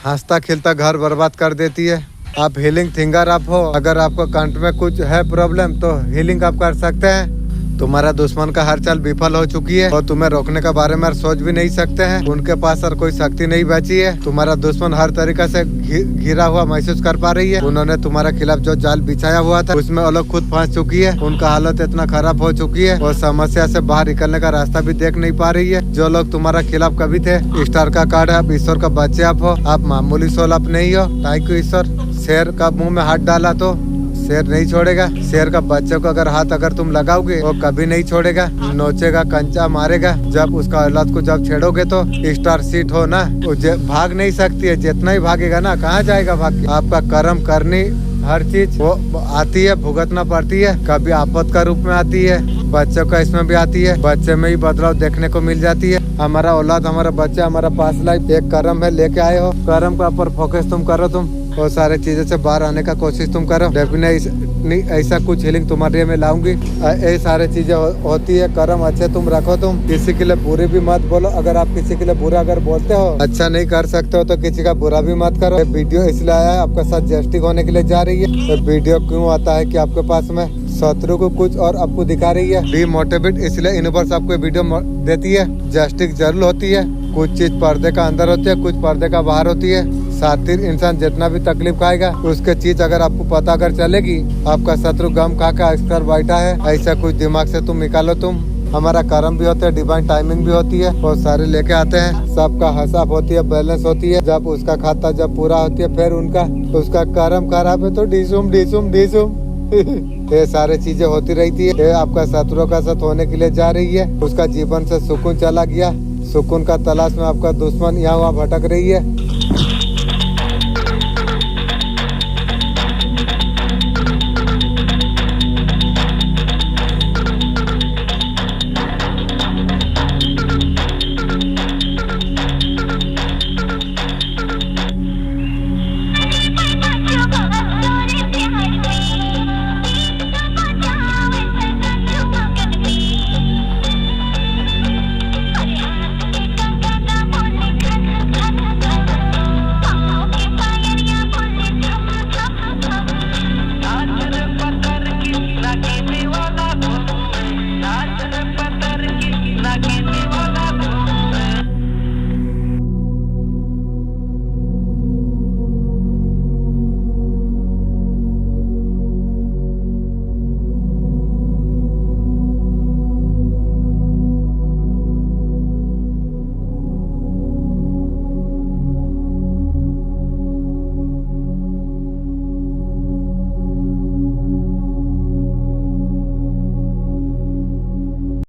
[SPEAKER 1] हंसता खिलता घर बर्बाद कर देती है। आप हीलिंग थिंगर आप हो, अगर आपको कंठ में कुछ है प्रॉब्लम तो हीलिंग आप कर सकते हैं। तुम्हारा दुश्मन का हर चाल विफल हो चुकी है और तुम्हें रोकने के बारे में सोच भी नहीं सकते हैं। उनके पास और कोई शक्ति नहीं बची है। तुम्हारा दुश्मन हर तरीके से घिरा हुआ महसूस कर पा रही है। उन्होंने तुम्हारे खिलाफ जो जाल बिछाया हुआ था उसमें वो लोग खुद फंस चुकी है। उनका हालत इतना खराब हो चुकी है और समस्या से बाहर निकलने का रास्ता भी देख नहीं पा रही है। जो लोग तुम्हारा खिलाफ कभी थे, स्टार का कार्ड है, आप ईश्वर का बच्चे आप हो, आप मामूली सोल आप नहीं हो। थैंक यू ईश्वर। शेर का मुंह में हाथ डाला तो शेर नहीं छोड़ेगा। शेर का बच्चे को अगर हाथ अगर तुम लगाओगे वो कभी नहीं छोड़ेगा, नोचेगा, कंचा मारेगा। जब उसका औलाद को जब छेड़ोगे तो स्टार सीट हो ना, वो भाग नहीं सकती है। जितना ही भागेगा ना, कहाँ जाएगा भाग के। आपका कर्म करनी हर चीज वो आती है, भुगतना पड़ती है। कभी आपद का रूप में आती है, बच्चों का इसमें भी आती है। बच्चे में ही बदलाव देखने को मिल जाती है। हमारा औलाद, हमारा बच्चा, हमारा पास लाइफ एक कर्म है, लेके आए हो। कर्म का ऊपर फोकस तुम करो। तुम और सारे चीजों से बाहर आने का कोशिश तुम करो। डेफिनेटली ऐसा कुछ हीलिंग तुम्हारे में लाऊंगी। ये सारी चीजें होती है। कर्म अच्छे तुम रखो, तुम किसी के लिए बुरे भी मत बोलो। अगर आप किसी के लिए बुरा अगर बोलते हो, अच्छा नहीं कर सकते हो, तो किसी का बुरा भी मत करो। वीडियो इसलिए आया है आपके साथ जस्टिक होने के लिए जा रही है। वीडियो क्यों आता है कि आपके पास में शत्रु को कुछ और आपको दिखा रही है, डीमोटिवेट, इसलिए यूनिवर्स आपको वीडियो देती है। जस्टिक जरूर होती है। कुछ चीज पर्दे का अंदर होती है, कुछ पर्दे का बाहर होती है। शातिर इंसान जितना भी तकलीफ खाएगा, उसके चीज अगर आपको पता अगर चलेगी, आपका शत्रु गम खा के अक्सर बैठा है, ऐसा कुछ दिमाग से तुम निकालो। तुम हमारा कर्म भी होता है, डिवाइन टाइमिंग भी होती है, बहुत सारे लेके आते हैं। सबका हिसाब होती है, बैलेंस होती है। जब उसका खाता जब पूरा होती है, फिर उसका कर्म खराब है तो डिसुम डिसुम डिसुम ये सारी चीजें होती रहती है। ये आपका शत्रु का साथ होने के लिए जा रही है। उसका जीवन से सुकून चला गया। सुकून का तलाश में आपका दुश्मन यहाँ वहाँ भटक रही है।